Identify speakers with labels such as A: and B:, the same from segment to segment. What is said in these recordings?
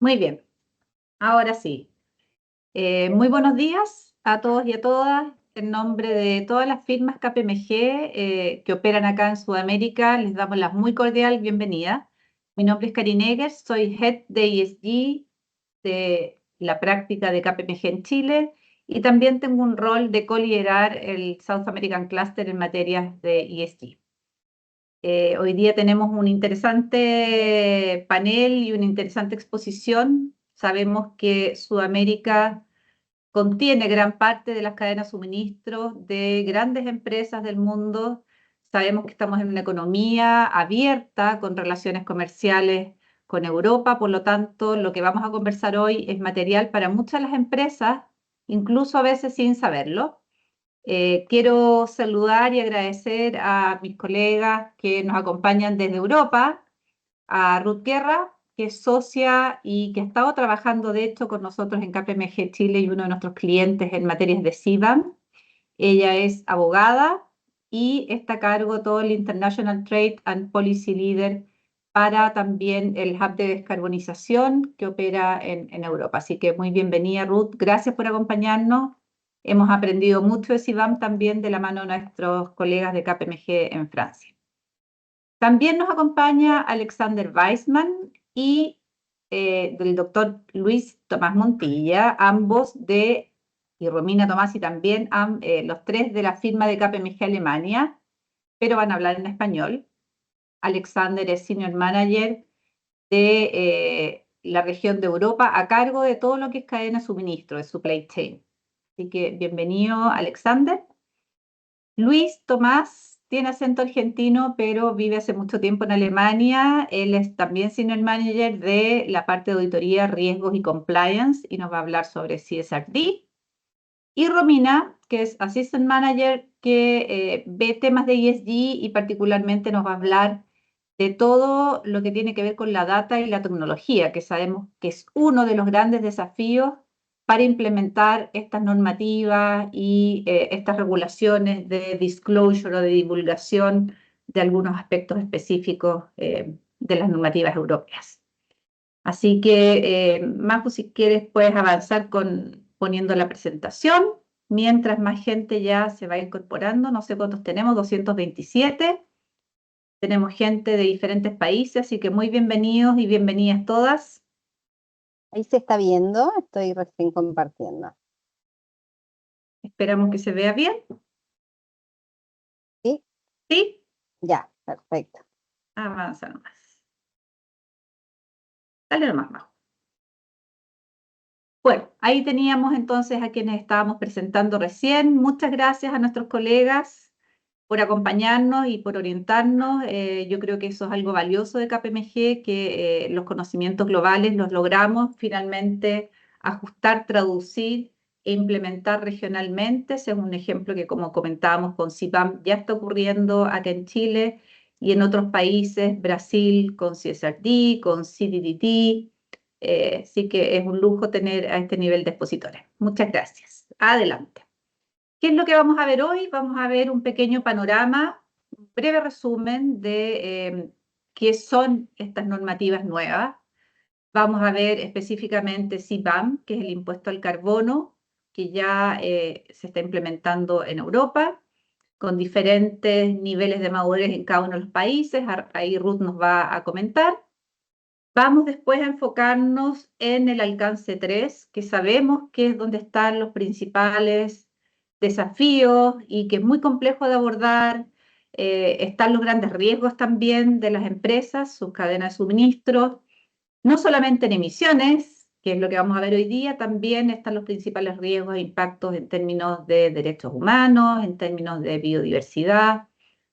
A: Muy bien, ahora sí. Muy buenos días a todos y a todas. En nombre de todas las firmas KPMG que operan acá en Sudamérica, les damos la muy cordial bienvenida. Mi nombre es Karin Eggers, soy Head de ESG de la práctica de KPMG en Chile y también tengo un rol de co-liderar el South American Cluster en materias de ESG. Hoy día tenemos un interesante panel y una interesante exposición. Sabemos que Sudamérica contiene gran parte de las cadenas de suministro de grandes empresas del mundo. Sabemos que estamos en una economía abierta con relaciones comerciales con Europa, por lo tanto, lo que vamos a conversar hoy es material para muchas de las empresas, incluso a veces sin saberlo. Quiero saludar y agradecer a mis colegas que nos acompañan desde Europa, a Ruth Guerra, que es socia y que ha estado trabajando, de hecho, con nosotros en KPMG Chile y uno de nuestros clientes en materias de CBAM. Ella es abogada y está a cargo de todo el International Trade and Policy Leader para también el Hub de Descarbonización que opera en Europa. Así que muy bienvenida, Ruth. Gracias por acompañarnos. Hemos aprendido mucho de CBAM también de la mano de nuestros colegas de KPMG en Francia. También nos acompaña Alexander Weissman y del doctor Luis Tomás Montilla, y Romina Tomás y también los tres de la firma de KPMG Alemania, pero van a hablar en español. Alexander es Senior Manager de la región de Europa a cargo de todo lo que es cadena de suministro, de supply chain. Así que bienvenido, Alexander. Luis Tomás tiene acento argentino, pero vive hace mucho tiempo en Alemania. Él es también Senior Manager de la parte de auditoría, riesgos y compliance y nos va a hablar sobre CSRD. Y Romina, que es Assistant Manager que ve temas de ESG y particularmente nos va a hablar de todo lo que tiene que ver con la data y la tecnología, que sabemos que es uno de los grandes desafíos para implementar estas normativas y estas regulaciones de disclosure o de divulgación de algunos aspectos específicos de las normativas europeas. Así que, Majo, si quieres, puedes avanzar poniendo la presentación, mientras más gente ya se va incorporando. No sé cuántos tenemos, 227. Tenemos gente de diferentes países, así que muy bienvenidos y bienvenidas todas.
B: Ahí se está viendo, estoy recién compartiendo.
A: Esperamos que se vea bien.
B: ¿Sí?
A: ¿Sí?
B: Ya, perfecto.
A: Avanza nomás. Dale nomás, Majo. Bueno, ahí teníamos entonces a quienes estábamos presentando recién. Muchas gracias a nuestros colegas por acompañarnos y por orientarnos. Yo creo que eso es algo valioso de KPMG, que los conocimientos globales los logramos finalmente ajustar, traducir e implementar regionalmente. Ese es un ejemplo que, como comentábamos con CBAM, ya está ocurriendo acá en Chile y en otros países, Brasil con CSRD, con CDDT. Así que es un lujo tener a este nivel de expositores. Muchas gracias. Adelante. ¿Qué es lo que vamos a ver hoy? Vamos a ver un pequeño panorama, un breve resumen de qué son estas normativas nuevas. Vamos a ver específicamente CBAM, que es el impuesto al carbono, que ya se está implementando en Europa, con diferentes niveles de madurez en cada uno de los países. Ahí Ruth nos va a comentar. Vamos después a enfocarnos en el alcance 3, que sabemos que es donde están los principales desafíos y que es muy complejo de abordar. Están los grandes riesgos también de las empresas, sus cadenas de suministro, no solamente en emisiones, que es lo que vamos a ver hoy día, también están los principales riesgos e impactos en términos de derechos humanos, en términos de biodiversidad.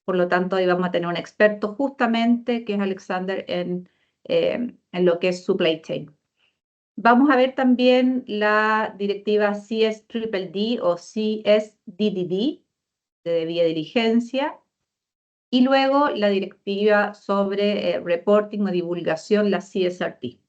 A: Por lo tanto, hoy vamos a tener un experto justamente, que es Alexander, en lo que es supply chain. Vamos a ver también la directiva CSDDD o CSDDD, de debida diligencia, y luego la directiva sobre reporting o divulgación, la CSRD.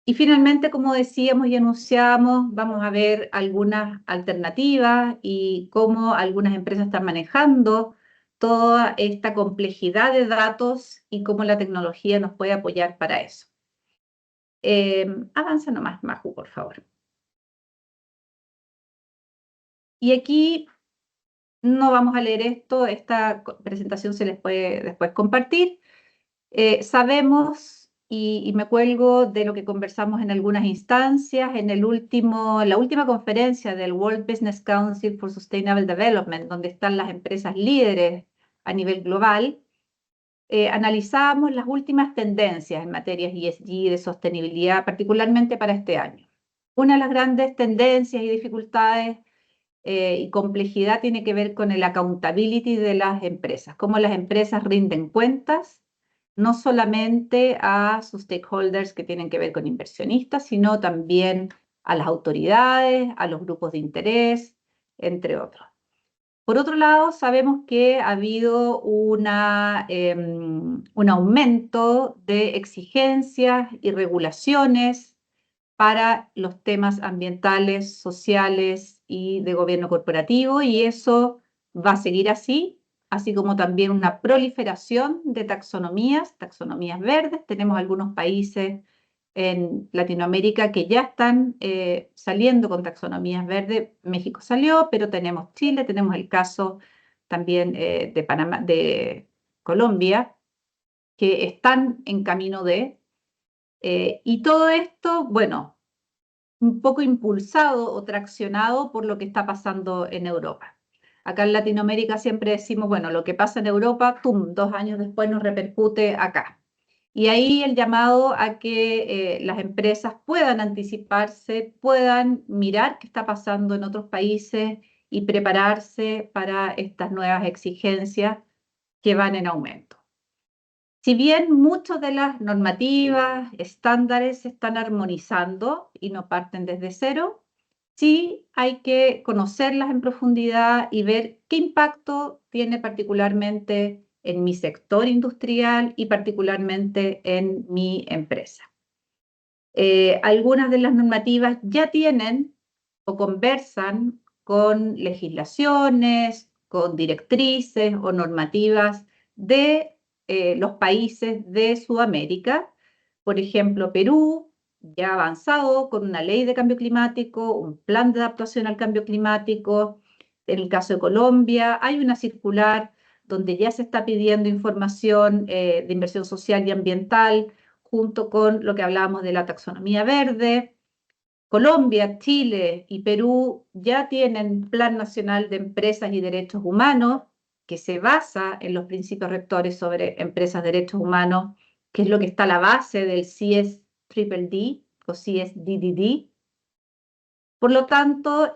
A: Y finalmente, como decíamos y anunciábamos, vamos a ver algunas alternativas y cómo algunas empresas están manejando toda esta complejidad de datos y cómo la tecnología nos puede apoyar para eso. Avanza nomás, Maju, por favor. Y aquí no vamos a leer esto, esta presentación se les puede después compartir. Sabemos, y me cuelgo de lo que conversamos en algunas instancias, en la última conferencia del World Business Council for Sustainable Development, donde están las empresas líderes a nivel global, analizábamos las últimas tendencias en materias ESG de sostenibilidad, particularmente para este año. Una de las grandes tendencias y dificultades y complejidad tiene que ver con el accountability de las empresas, cómo las empresas rinden cuentas, no solamente a sus stakeholders que tienen que ver con inversionistas, sino también a las autoridades, a los grupos de interés, entre otros. Por otro lado, sabemos que ha habido un aumento de exigencias y regulaciones para los temas ambientales, sociales y de gobierno corporativo, y eso va a seguir así como también una proliferación de taxonomías verdes. Tenemos algunos países en Latinoamérica que ya están saliendo con taxonomías verdes. México salió, pero tenemos Chile, tenemos el caso también de Panamá, de Colombia, que están en camino y todo esto, bueno, un poco impulsado o traccionado por lo que está pasando en Europa. Acá en Latinoamérica siempre decimos, bueno, lo que pasa en Europa, ¡pum!, 2 años después nos repercute acá. Y ahí el llamado a que las empresas puedan anticiparse, puedan mirar qué está pasando en otros países y prepararse para estas nuevas exigencias que van en aumento. Si bien muchas de las normativas, estándares se están armonizando y no parten desde cero, sí hay que conocerlas en profundidad y ver qué impacto tiene particularmente en mi sector industrial y particularmente en mi empresa. Algunas de las normativas ya tienen o conversan con legislaciones, con directrices o normativas de los países de Sudamérica. Por ejemplo, Perú ya ha avanzado con una ley de cambio climático, un plan de adaptación al cambio climático. En el caso de Colombia, hay una circular donde ya se está pidiendo información de inversión social y ambiental, junto con lo que hablábamos de la taxonomía verde. Colombia, Chile y Perú ya tienen Plan Nacional de Empresas y Derechos Humanos, que se basa en los principios rectores sobre empresas, derechos humanos, que es lo que está a la base del CSDDD o CSDDD. Por lo tanto,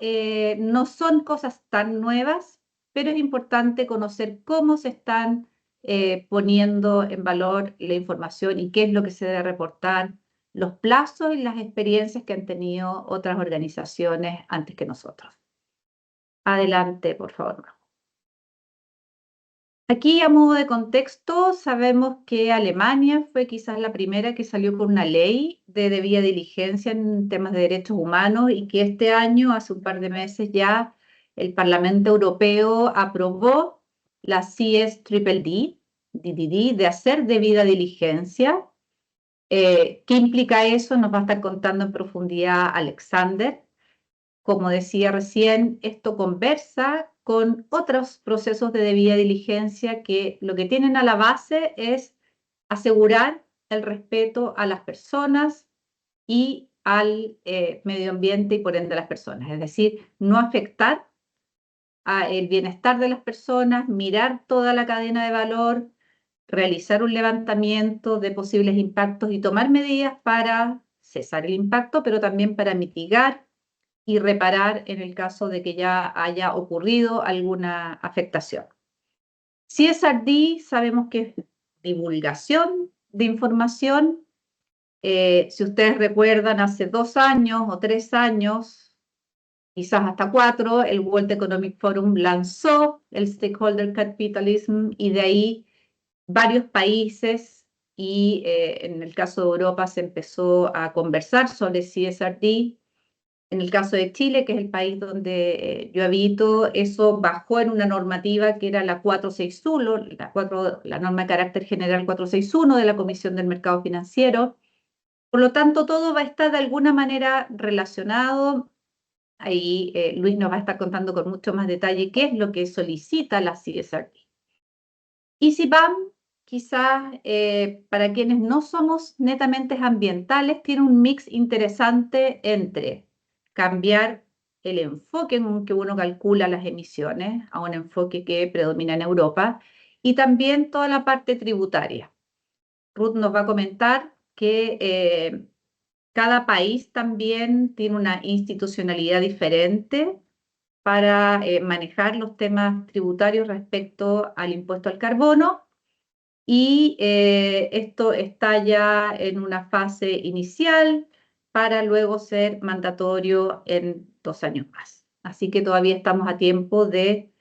A: no son cosas tan nuevas, pero es importante conocer cómo se están poniendo en valor la información y qué es lo que se debe reportar, los plazos y las experiencias que han tenido otras organizaciones antes que nosotros. Adelante, por favor. Aquí, a modo de contexto, sabemos que Alemania fue quizás la primera que salió con una ley de debida diligencia en temas de derechos humanos y que este año, hace un par de meses ya, el Parlamento Europeo aprobó la CSDDD, de hacer debida diligencia. ¿Qué implica eso? Nos va a estar contando en profundidad Alexander. Como decía recién, esto conversa con otros procesos de debida diligencia que lo que tienen a la base es asegurar el respeto a las personas y al medio ambiente y por ende a las personas. Es decir, no afectar el bienestar de las personas, mirar toda la cadena de valor, realizar un levantamiento de posibles impactos y tomar medidas para cesar el impacto, pero también para mitigar y reparar en el caso de que ya haya ocurrido alguna afectación. CSRD sabemos que es divulgación de información. Si ustedes recuerdan, hace 2 años o 3 años, quizás hasta 4, el World Economic Forum lanzó el Stakeholder Capitalism y de ahí varios países y en el caso de Europa se empezó a conversar sobre CSRD. En el caso de Chile, que es el país donde yo habito, eso bajó en una normativa que era la 461, la norma de carácter general 461 de la Comisión del Mercado Financiero, Por lo tanto, todo va a estar de alguna manera relacionado. Ahí Luis nos va a estar contando con mucho más detalle qué es lo que solicita la CSRD. Y CBAM, quizás para quienes no somos netamente ambientales, tiene un mix interesante entre cambiar el enfoque en que uno calcula las emisiones a un enfoque que predomina en Europa y también toda la parte tributaria. Ruth nos va a comentar que cada país también tiene una institucionalidad diferente para manejar los temas tributarios respecto al impuesto al carbono y esto está ya en una fase inicial para luego ser mandatorio en 2 años más. Así que todavía estamos a tiempo de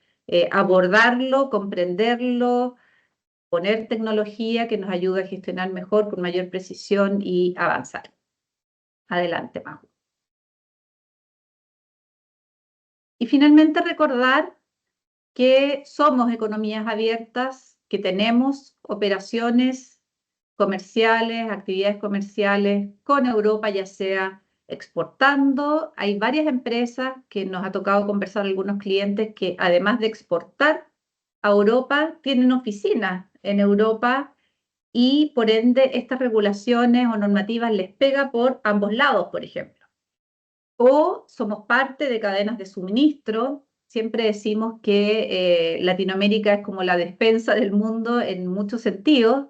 A: abordarlo, comprenderlo, poner tecnología que nos ayude a gestionar mejor, con mayor precisión y avanzar. Adelante, Majo. Y finalmente recordar que somos economías abiertas, que tenemos operaciones comerciales, actividades comerciales con Europa, ya sea exportando. Hay varias empresas que nos ha tocado conversar algunos clientes que además de exportar a Europa, tienen oficinas en Europa y por ende estas regulaciones o normativas les pega por ambos lados, por ejemplo. O somos parte de cadenas de suministro. Siempre decimos que Latinoamérica es como la despensa del mundo en muchos sentidos.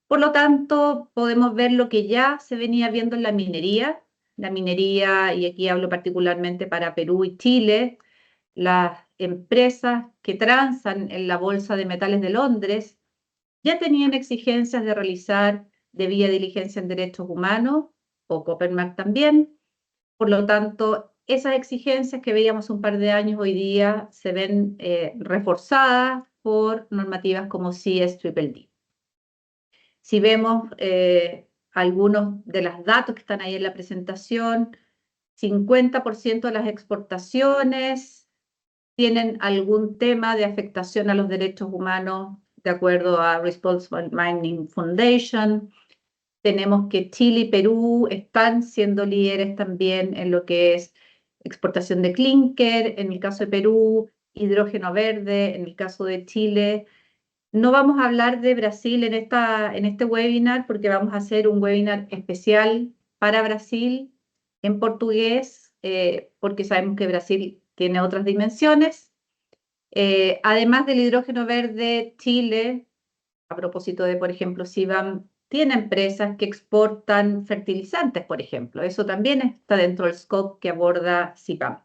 A: Por lo tanto, podemos ver lo que ya se venía viendo en la minería. La minería, y aquí hablo particularmente para Perú y Chile, las empresas que transan en la Bolsa de Metales de Londres ya tenían exigencias de realizar debida diligencia en derechos humanos, o Coppermark también. Por lo tanto, esas exigencias que veíamos un par de años hoy día se ven reforzadas por normativas como CSDDD. Si vemos algunos de los datos que están ahí en la presentación, 50% de las exportaciones tienen algún tema de afectación a los derechos humanos de acuerdo a Responsible Mining Foundation. Tenemos que Chile y Perú están siendo líderes también en lo que es exportación de clínker, en el caso de Perú, hidrógeno verde, en el caso de Chile. No vamos a hablar de Brasil en este webinar porque vamos a hacer un webinar especial para Brasil en portugués, porque sabemos que Brasil tiene otras dimensiones. Además del hidrógeno verde, Chile, a propósito de, por ejemplo, CBAM, tiene empresas que exportan fertilizantes, por ejemplo. Eso también está dentro del scope que aborda CBAM.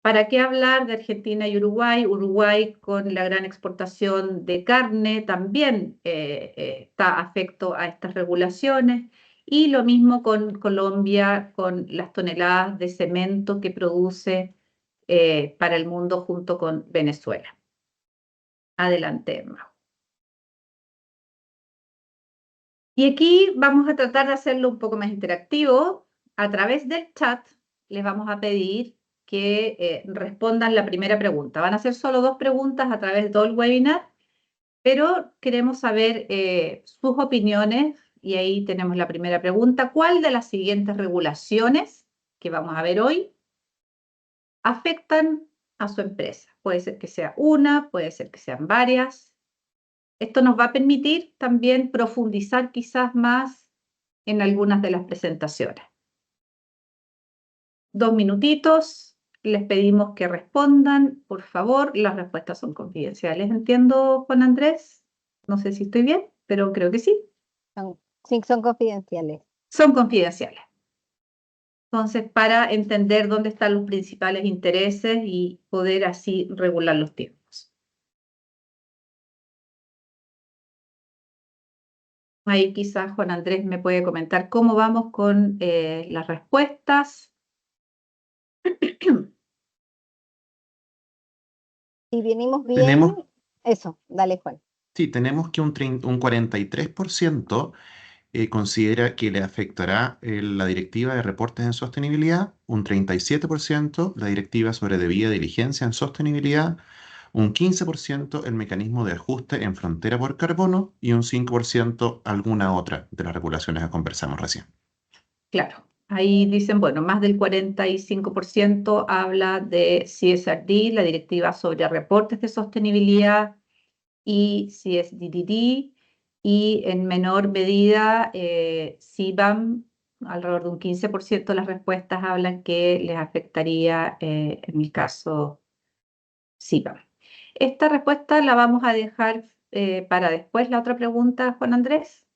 A: ¿Para qué hablar de Argentina y Uruguay? Uruguay, con la gran exportación de carne, también está afecto a estas regulaciones. Y lo mismo con Colombia, con las toneladas de cemento que produce para el mundo junto con Venezuela. Adelante, Mau. Y aquí vamos a tratar de hacerlo un poco más interactivo. A través del chat les vamos a pedir que respondan la primera pregunta. Van a ser solo 2 preguntas a través de todo el webinar, pero queremos saber sus opiniones y ahí tenemos la primera pregunta. ¿Cuál de las siguientes regulaciones que vamos a ver hoy afectan a su empresa? Puede ser que sea una, puede ser que sean varias. Esto nos va a permitir también profundizar quizás más en algunas de las presentaciones. 2 minutitos, les pedimos que respondan, por favor. Las respuestas son confidenciales, entiendo, Juan Andrés. No sé si estoy bien, pero creo que sí.
B: Sí, son confidenciales.
A: Son confidenciales. Entonces, para entender dónde están los principales intereses y poder así regular los tiempos. Ahí quizás Juan Andrés me puede comentar cómo vamos con las respuestas.
B: Si venimos bien,
C: Tenemos,
B: eso, dale, Juan.
C: sí, tenemos que un 43% considera que le afectará la directiva de reportes en sostenibilidad, un 37% la directiva sobre debida diligencia en sostenibilidad, un 15% el mecanismo de ajuste en frontera por carbono y un 5% alguna otra de las regulaciones que conversamos recién.
A: Claro, ahí dicen, bueno, más del 45% habla de CSRD, la Directiva sobre Reportes de Sostenibilidad, y CSDDD, y en menor medida CBAM, alrededor de un 15% de las respuestas hablan que les afectaría en el caso CBAM. Esta respuesta la vamos a dejar para después. La otra pregunta, Juan Andrés,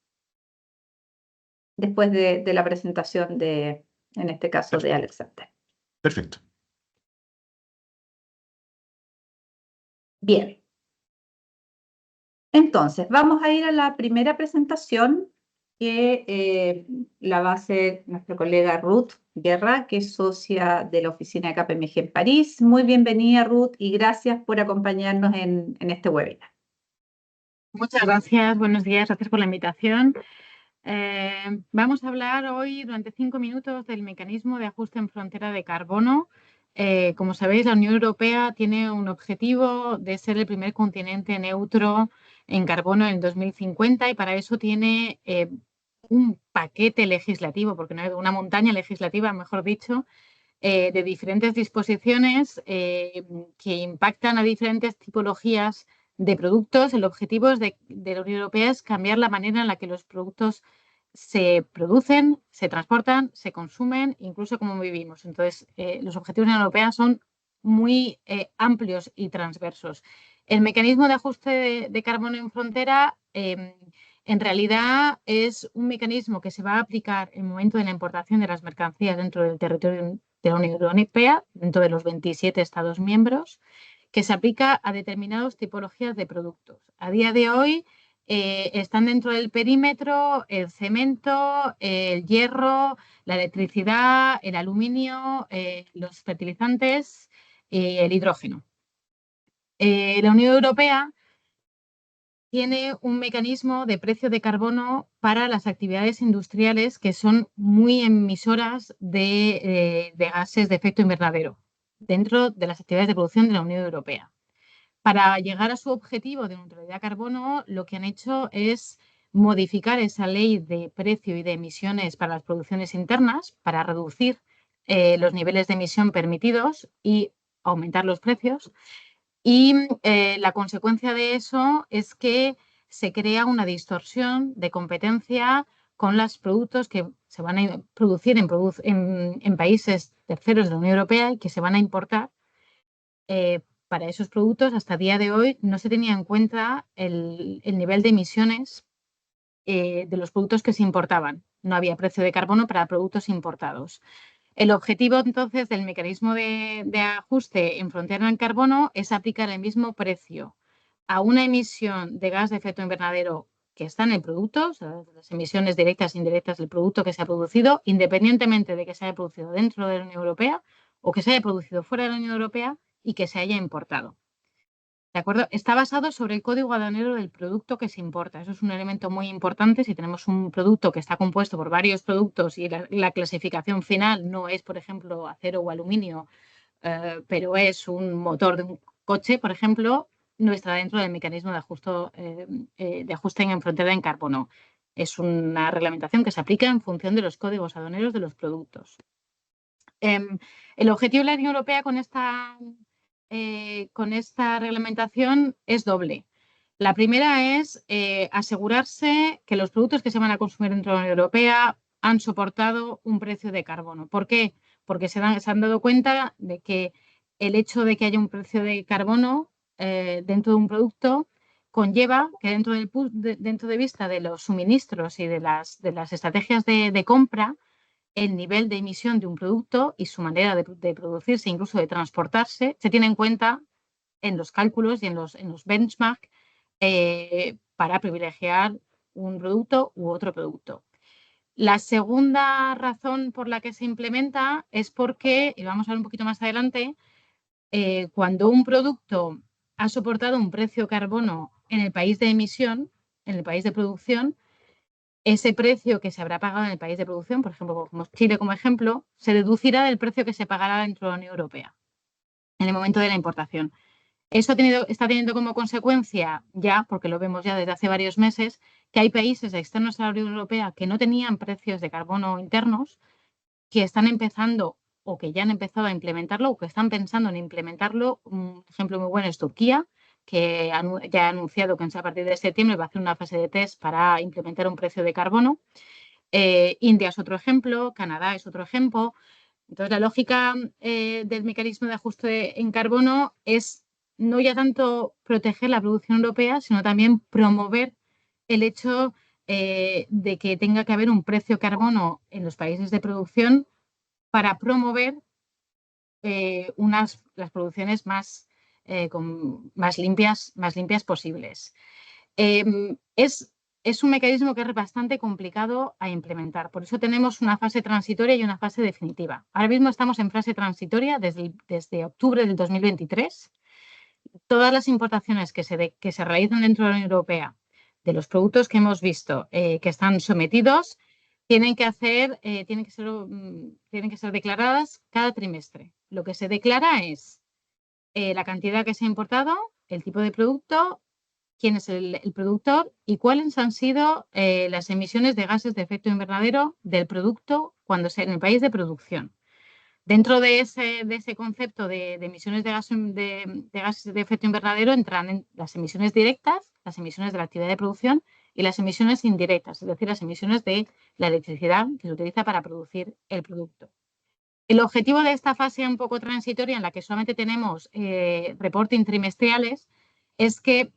A: después de la presentación de, en este caso, de Alexander.
C: Perfecto.
A: Bien. Entonces, vamos a ir a la primera presentación que la va a hacer nuestra colega Ruth Guerra, que es socia de la oficina de KPMG en París. Muy bienvenida, Ruth, y gracias por acompañarnos en este webinar.
D: Muchas gracias, buenos días, gracias por la invitación. Vamos a hablar hoy durante 5 minutos del mecanismo de ajuste en frontera de carbono. Como sabéis, la Unión Europea tiene un objetivo de ser el primer continente neutro en carbono en 2050 y para eso tiene un paquete legislativo, porque no hay una montaña legislativa, mejor dicho, de diferentes disposiciones que impactan a diferentes tipologías de productos. El objetivo de la Unión Europea es cambiar la manera en la que los productos se producen, se transportan, se consumen, incluso cómo vivimos. Entonces, los objetivos de la Unión Europea son muy amplios y transversos. El mecanismo de ajuste de carbono en frontera en realidad es un mecanismo que se va a aplicar en el momento de la importación de las mercancías dentro del territorio de la Unión Europea, dentro de los 27 Estados miembros, que se aplica a determinadas tipologías de productos. A día de hoy están dentro del perímetro el cemento, el hierro, la electricidad, el aluminio, los fertilizantes y el hidrógeno. La Unión Europea tiene un mecanismo de precio de carbono para las actividades industriales que son muy emisoras de gases de efecto invernadero dentro de las actividades de producción de la Unión Europea. Para llegar a su objetivo de neutralidad carbono, lo que han hecho es modificar esa ley de precio y de emisiones para las producciones internas para reducir los niveles de emisión permitidos y aumentar los precios. Y la consecuencia de eso es que se crea una distorsión de competencia con los productos que se van a producir en países terceros de la Unión Europea y que se van a importar. Para esos productos, hasta el día de hoy, no se tenía en cuenta el nivel de emisiones de los productos que se importaban. No había precio de carbono para productos importados. El objetivo, entonces, del mecanismo de ajuste en frontera en carbono es aplicar el mismo precio a una emisión de gas de efecto invernadero que está en el producto, o sea, las emisiones directas e indirectas del producto que se ha producido, independientemente de que se haya producido dentro de la Unión Europea o que se haya producido fuera de la Unión Europea y que se haya importado. ¿De acuerdo? Está basado sobre el código aduanero del producto que se importa. Eso es un elemento muy importante. Si tenemos un producto que está compuesto por varios productos y la clasificación final no es, por ejemplo, acero o aluminio, pero es un motor de un coche, por ejemplo, no está dentro del mecanismo de ajuste en frontera en carbono. Es una reglamentación que se aplica en función de los códigos aduaneros de los productos. El objetivo de la Unión Europea con esta reglamentación es doble. La primera es asegurarse que los productos que se van a consumir dentro de la Unión Europea han soportado un precio de carbono. ¿Por qué? Porque se han dado cuenta de que el hecho de que haya un precio de carbono dentro de un producto conlleva que dentro de vista de los suministros y de las estrategias de compra, el nivel de emisión de un producto y su manera de producirse, incluso de transportarse, se tiene en cuenta en los cálculos y en los benchmarks para privilegiar un producto u otro producto. La segunda razón por la que se implementa es porque, y vamos a ver un poquito más adelante, cuando un producto ha soportado un precio carbono en el país de emisión, en el país de producción, ese precio que se habrá pagado en el país de producción, por ejemplo, como Chile como ejemplo, se deducirá del precio que se pagará dentro de la Unión Europea en el momento de la importación. Eso está teniendo como consecuencia, ya, porque lo vemos ya desde hace varios meses, que hay países externos a la Unión Europea que no tenían precios de carbono internos, que están empezando o que ya han empezado a implementarlo o que están pensando en implementarlo. Un ejemplo muy bueno es Turquía, que ya ha anunciado que a partir de septiembre va a hacer una fase de test para implementar un precio de carbono. India es otro ejemplo, Canadá es otro ejemplo. Entonces, la lógica del mecanismo de ajuste en carbono es no ya tanto proteger la producción europea, sino también promover el hecho de que tenga que haber un precio carbono en los países de producción para promover las producciones más limpias posibles. Es un mecanismo que es bastante complicado a implementar. Por eso tenemos una fase transitoria y una fase definitiva. Ahora mismo estamos en fase transitoria desde octubre del 2023. Todas las importaciones que se realizan dentro de la Unión Europea de los productos que hemos visto que están sometidos tienen que ser declaradas cada trimestre. Lo que se declara es la cantidad que se ha importado, el tipo de producto, quién es el productor y cuáles han sido las emisiones de gases de efecto invernadero del producto cuando sea en el país de producción. Dentro de ese concepto de emisiones de gases de efecto invernadero entran las emisiones directas, las emisiones de la actividad de producción y las emisiones indirectas, es decir, las emisiones de la electricidad que se utiliza para producir el producto. El objetivo de esta fase un poco transitoria en la que solamente tenemos reporting trimestrales es que,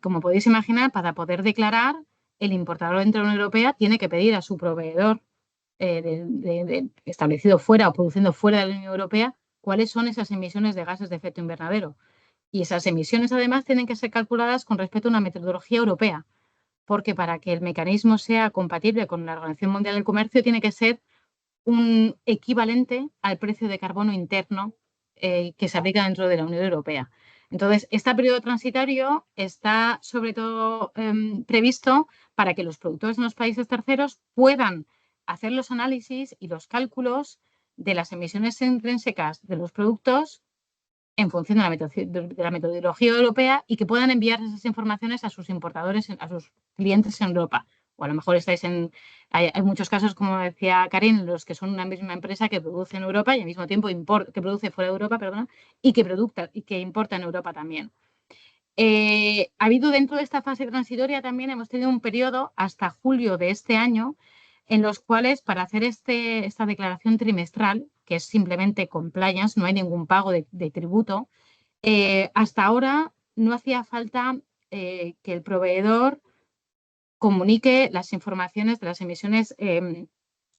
D: como podéis imaginar, para poder declarar, el importador dentro de la Unión Europea tiene que pedir a su proveedor establecido fuera o produciendo fuera de la Unión Europea cuáles son esas emisiones de gases de efecto invernadero. Y esas emisiones, además, tienen que ser calculadas con respecto a una metodología europea, porque para que el mecanismo sea compatible con la Organización Mundial del Comercio tiene que ser un equivalente al precio de carbono interno que se aplica dentro de la Unión Europea. Entonces, este periodo transitorio está sobre todo previsto para que los productores en los países terceros puedan hacer los análisis y los cálculos de las emisiones intrínsecas de los productos en función de la metodología europea y que puedan enviar esas informaciones a sus importadores, a sus clientes en Europa. O a lo mejor hay muchos casos, como decía Karin, en los que son una misma empresa que produce en Europa y al mismo tiempo que produce fuera de Europa, perdona, y que importa en Europa también. Ha habido dentro de esta fase transitoria también hemos tenido un periodo hasta julio de este año en los cuales para hacer esta declaración trimestral, que es simplemente compliance, no hay ningún pago de tributo, hasta ahora no hacía falta que el proveedor comunique las informaciones de las emisiones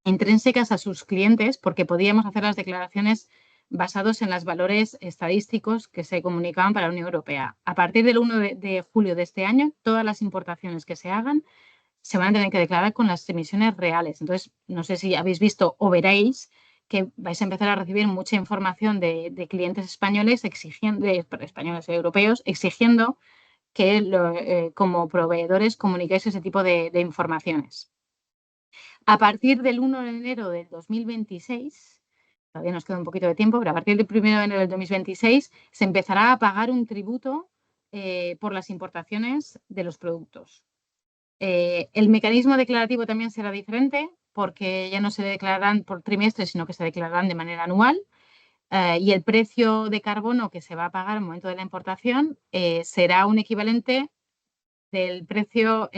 D: intrínsecas a sus clientes porque podíamos hacer las declaraciones basados en los valores estadísticos que se comunicaban para la Unión Europea. A partir del 1 de julio de este año, todas las importaciones que se hagan se van a tener que declarar con las emisiones reales. Entonces, no sé si habéis visto o veréis que vais a empezar a recibir mucha información de clientes españoles españoles y europeos exigiendo que como proveedores comuniquéis ese tipo de informaciones. A partir del 1 de enero del 2026, todavía nos queda un poquito de tiempo, pero a partir del 1 de enero del 2026 se empezará a pagar un tributo por las importaciones de los productos. El mecanismo declarativo también será diferente porque ya no se declararán por trimestre, sino que se declararán de manera anual. Y el precio de carbono que se va a pagar al momento de la importación será un equivalente del precio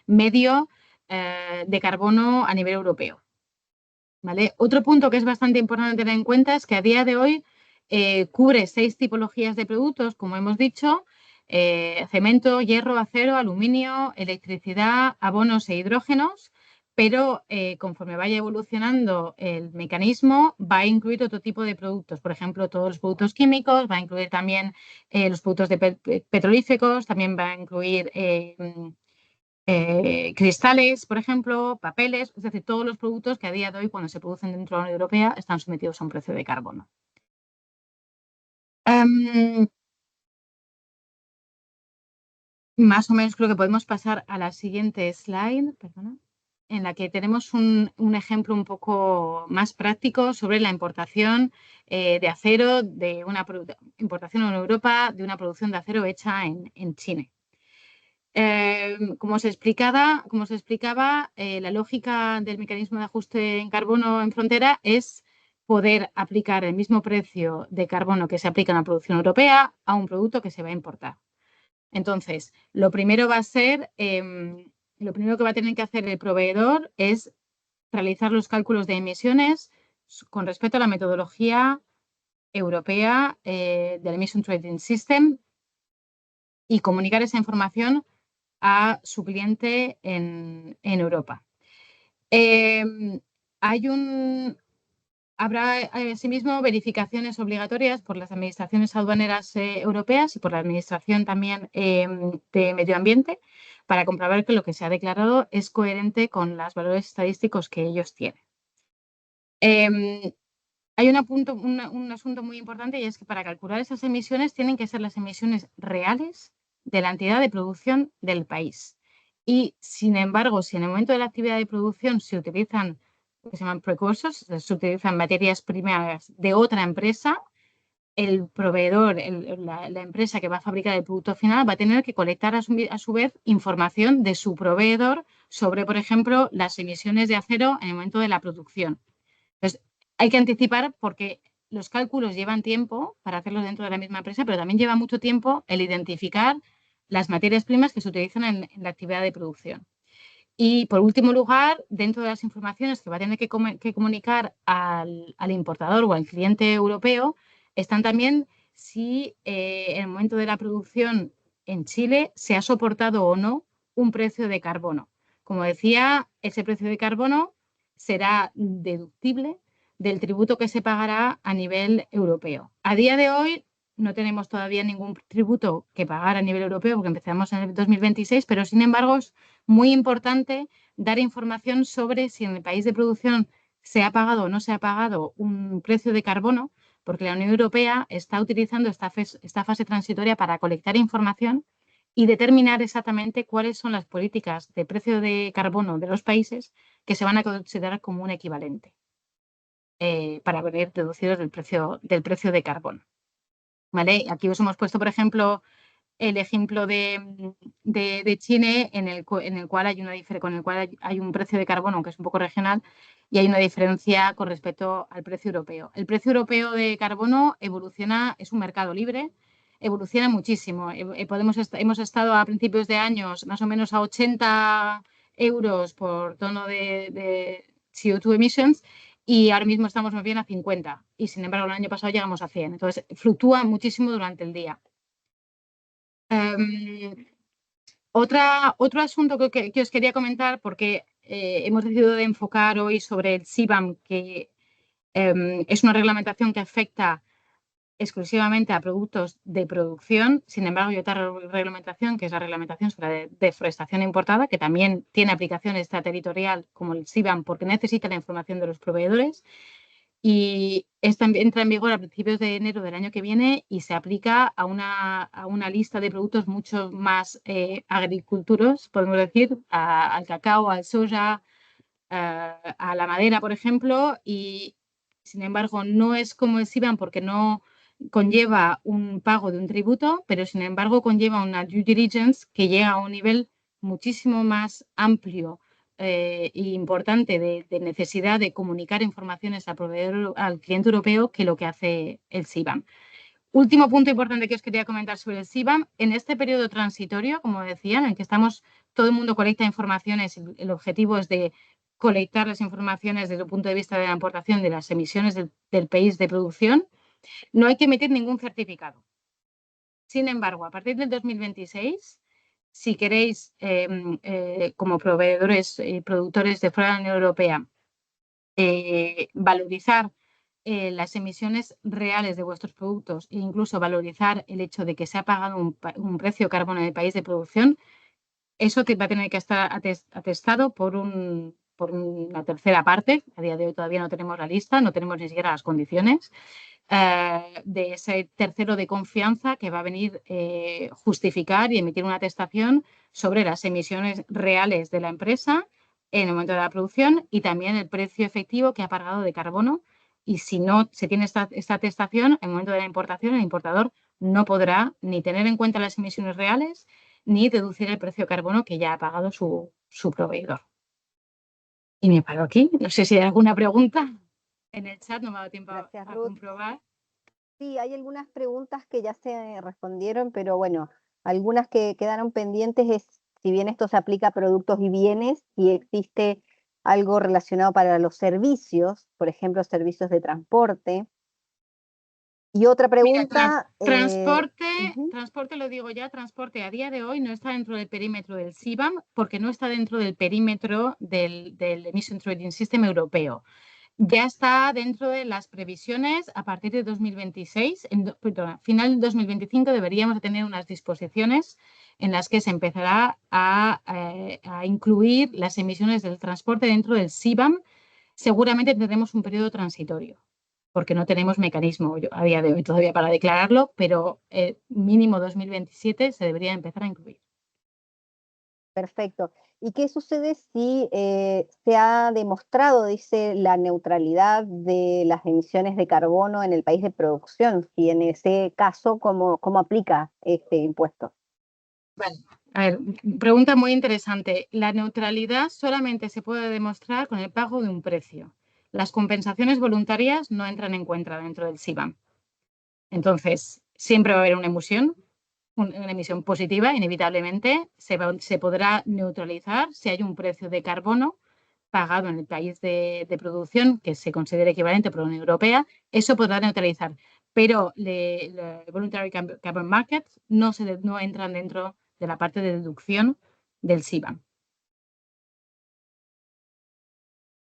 D: medio de carbono a nivel europeo. ¿Vale? Otro punto que es bastante importante tener en cuenta es que a día de hoy cubre 6 tipologías de productos, como hemos dicho, cemento, hierro, acero, aluminio, electricidad, abonos e hidrógenos, pero conforme vaya evolucionando el mecanismo va a incluir otro tipo de productos, por ejemplo, todos los productos químicos, va a incluir también los productos petrolíferos, también va a incluir cristales, por ejemplo, papeles, es decir, todos los productos que a día de hoy cuando se producen dentro de la Unión Europea están sometidos a un precio de carbono. Más o menos creo que podemos pasar a la siguiente slide. Perdona. en la que tenemos un ejemplo un poco más práctico sobre la importación de acero, de una importación en Europa de una producción de acero hecha en China. Como se explicaba, la lógica del mecanismo de ajuste en carbono en frontera es poder aplicar el mismo precio de carbono que se aplica en la producción europea a un producto que se va a importar. Entonces, lo primero que va a tener que hacer el proveedor es realizar los cálculos de emisiones con respecto a la metodología europea del Emission Trading System y comunicar esa información a su cliente en Europa. Habrá asimismo verificaciones obligatorias por las administraciones aduaneras europeas y por la administración también de medio ambiente para comprobar que lo que se ha declarado es coherente con los valores estadísticos que ellos tienen. Hay un asunto muy importante, y es que para calcular esas emisiones tienen que ser las emisiones reales de la entidad de producción del país. Y, sin embargo, si en el momento de la actividad de producción se utilizan lo que se llaman precursors, se utilizan materias primas de otra empresa, el proveedor, la empresa que va a fabricar el producto final, va a tener que colectar a su vez información de su proveedor sobre, por ejemplo, las emisiones de acero en el momento de la producción. Entonces, hay que anticipar porque los cálculos llevan tiempo para hacerlos dentro de la misma empresa, pero también lleva mucho tiempo el identificar las materias primas que se utilizan en la actividad de producción. Y, por último lugar, dentro de las informaciones que va a tener que comunicar al importador o al cliente europeo, están también si en el momento de la producción en Chile se ha soportado o no un precio de carbono. Como decía, ese precio de carbono será deductible del tributo que se pagará a nivel europeo. A día de hoy no tenemos todavía ningún tributo que pagar a nivel europeo porque empezamos en el 2026, pero sin embargo es muy importante dar información sobre si en el país de producción se ha pagado o no se ha pagado un precio de carbono, porque la Unión Europea está utilizando esta fase transitoria para colectar información y determinar exactamente cuáles son las políticas de precio de carbono de los países que se van a considerar como un equivalente para venir deducidos del precio de carbono. ¿Vale? Aquí os hemos puesto, por ejemplo, el ejemplo de Chile, en el cual hay un precio de carbono que es un poco regional y hay una diferencia con respecto al precio europeo. El precio europeo de carbono evoluciona, es un mercado libre, evoluciona muchísimo. Hemos estado a principios de años más o menos a 80 euros por tono de CO2 emissions y ahora mismo estamos más bien a 50 y sin embargo el año pasado llegamos a 100. Entonces fluctúa muchísimo durante el día. Otro asunto que os quería comentar, porque hemos decidido enfocar hoy sobre el CBAM, que es una reglamentación que afecta exclusivamente a productos de producción. Sin embargo, hay otra reglamentación, que es la reglamentación sobre deforestación importada, que también tiene aplicación extraterritorial como el CBAM, porque necesita la información de los proveedores. Y entra en vigor a principios de enero del año que viene y se aplica a una lista de productos mucho más agriculturos, podemos decir, al cacao, al soja, a la madera, por ejemplo, y sin embargo no es como el CBAM porque no conlleva un pago de un tributo, pero sin embargo conlleva una due diligence que llega a un nivel muchísimo más amplio e importante de necesidad de comunicar informaciones al cliente europeo que lo que hace el CBAM. Último punto importante que os quería comentar sobre el CBAM. En este periodo transitorio, como decía, en el que todo el mundo colecta informaciones, el objetivo es de colectar las informaciones desde el punto de vista de la importación de las emisiones del país de producción, no hay que emitir ningún certificado. Sin embargo, a partir del 2026, si queréis, como proveedores y productores de fuera de la Unión Europea, valorizar las emisiones reales de vuestros productos e incluso valorizar el hecho de que se ha pagado un precio de carbono en el país de producción, eso va a tener que estar atestado por una tercera parte. A día de hoy todavía no tenemos la lista, no tenemos ni siquiera las condiciones de ese tercero de confianza que va a venir justificar y emitir una atestación sobre las emisiones reales de la empresa en el momento de la producción y también el precio efectivo que ha pagado de carbono. Y si no se tiene esta atestación, en el momento de la importación, el importador no podrá ni tener en cuenta las emisiones reales ni deducir el precio de carbono que ya ha pagado su proveedor. Y me paro aquí. No sé si hay alguna pregunta en el chat, no me ha dado tiempo
B: Gracias,
D: a
B: Ruth.
D: comprobar.
B: Sí, hay algunas preguntas que ya se respondieron, pero bueno, algunas que quedaron pendientes es si bien esto se aplica a productos y bienes, si existe algo relacionado para los servicios, por ejemplo, servicios de transporte. Y otra pregunta...
D: Transporte, lo digo ya, transporte a día de hoy no está dentro del perímetro del CBAM porque no está dentro del perímetro del Emission Trading System europeo. Ya está dentro de las previsiones a partir de 2026, final de 2025 deberíamos tener unas disposiciones en las que se empezará a incluir las emisiones del transporte dentro del CBAM. Seguramente tendremos un periodo transitorio, porque no tenemos mecanismo a día de hoy todavía para declararlo, pero mínimo 2027 se debería empezar a incluir.
B: Perfecto. ¿Y qué sucede si se ha demostrado, dice, la neutralidad de las emisiones de carbono en el país de producción? Si en ese caso, ¿cómo aplica este impuesto?
D: Vale. A ver, pregunta muy interesante. La neutralidad solamente se puede demostrar con el pago de un precio. Las compensaciones voluntarias no entran en cuenta dentro del CBAM. Entonces, siempre va a haber una emisión positiva, inevitablemente. Se podrá neutralizar si hay un precio de carbono pagado en el país de producción que se considere equivalente por la Unión Europea. Eso podrá neutralizar. Pero el Voluntary Carbon Market no entran dentro de la parte de deducción del CBAM.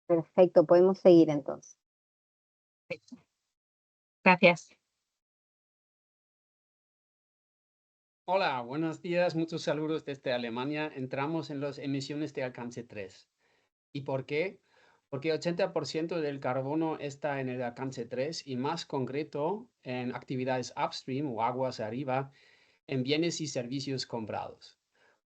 B: Perfecto, podemos seguir entonces.
D: Gracias.
E: Hola, buenos días, muchos saludos desde Alemania. Entramos en las emisiones de alcance 3. ¿Y por qué? Porque 80% del carbono está en el alcance 3 y más concreto en actividades upstream o aguas arriba, en bienes y servicios comprados.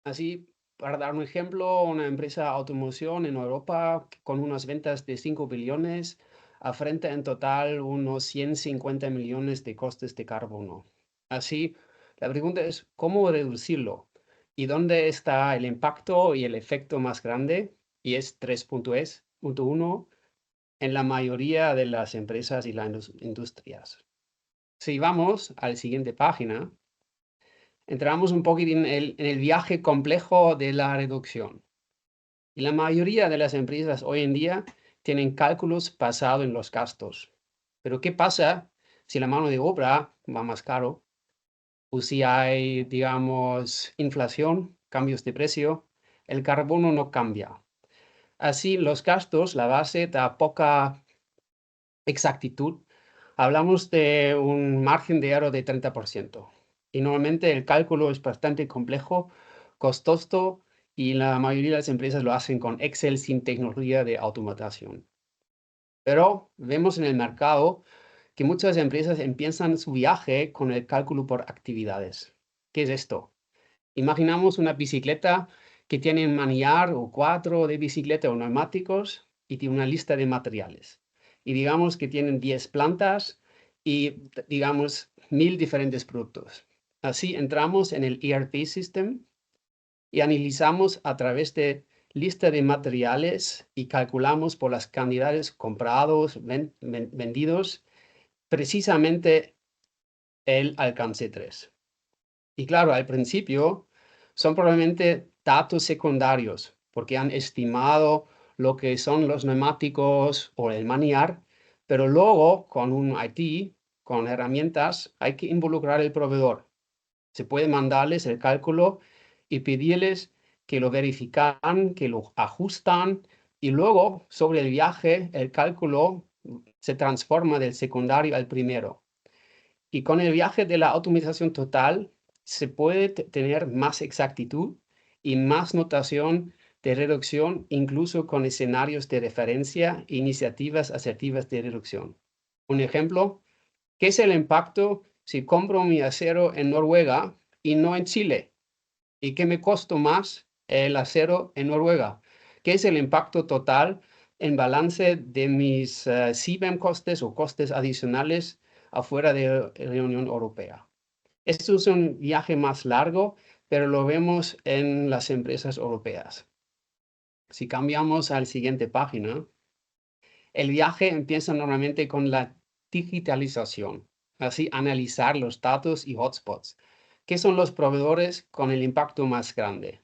E: Así, para dar un ejemplo, una empresa de automoción en Europa con unas ventas de 5 billones afrenta en total unos 150 millones de costes de carbono. Así, la pregunta es, ¿cómo reducirlo? ¿Y dónde está el impacto y el efecto más grande? Y es 3.1 en la mayoría de las empresas y las industrias. Si vamos a la siguiente página, entramos un poquitín en el viaje complejo de la reducción. Y la mayoría de las empresas hoy en día tienen cálculos basados en los gastos. Pero ¿qué pasa si la mano de obra va más caro? O si hay, digamos, inflación, cambios de precio, el carbono no cambia. Así, los gastos, la base da poca exactitud. Hablamos de un margen de error de 30%. Y normalmente el cálculo es bastante complejo, costoso, y la mayoría de las empresas lo hacen con Excel sin tecnología de automatización. Pero vemos en el mercado que muchas empresas empiezan su viaje con el cálculo por actividades. ¿Qué es esto? Imaginamos una bicicleta que tiene un manillar o 4 de bicicleta o neumáticos y tiene una lista de materiales. Y digamos que tienen 10 plantas y digamos 1000 diferentes productos. Así entramos en el ERP System y analizamos a través de lista de materiales y calculamos por las cantidades comprados, vendidos, precisamente el alcance 3. Y claro, al principio son probablemente datos secundarios, porque han estimado lo que son los neumáticos o el manillar, pero luego con un IT, con herramientas, hay que involucrar al proveedor. Se puede mandarles el cálculo y pedirles que lo verifican, que lo ajustan, y luego sobre el viaje el cálculo se transforma del secundario al primero. Y con el viaje de la automatización total se puede tener más exactitud y más notación de reducción, incluso con escenarios de referencia e iniciativas asertivas de reducción. Un ejemplo, ¿qué es el impacto si compro mi acero en Noruega y no en Chile? ¿Y qué me costó más el acero en Noruega? ¿Qué es el impacto total en balance de mis CBAM costes o costes adicionales afuera de la Unión Europea? Esto es un viaje más largo, pero lo vemos en las empresas europeas. Si cambiamos a la siguiente página, el viaje empieza normalmente con la digitalización, así analizar los datos y hotspots. ¿Qué son los proveedores con el impacto más grande?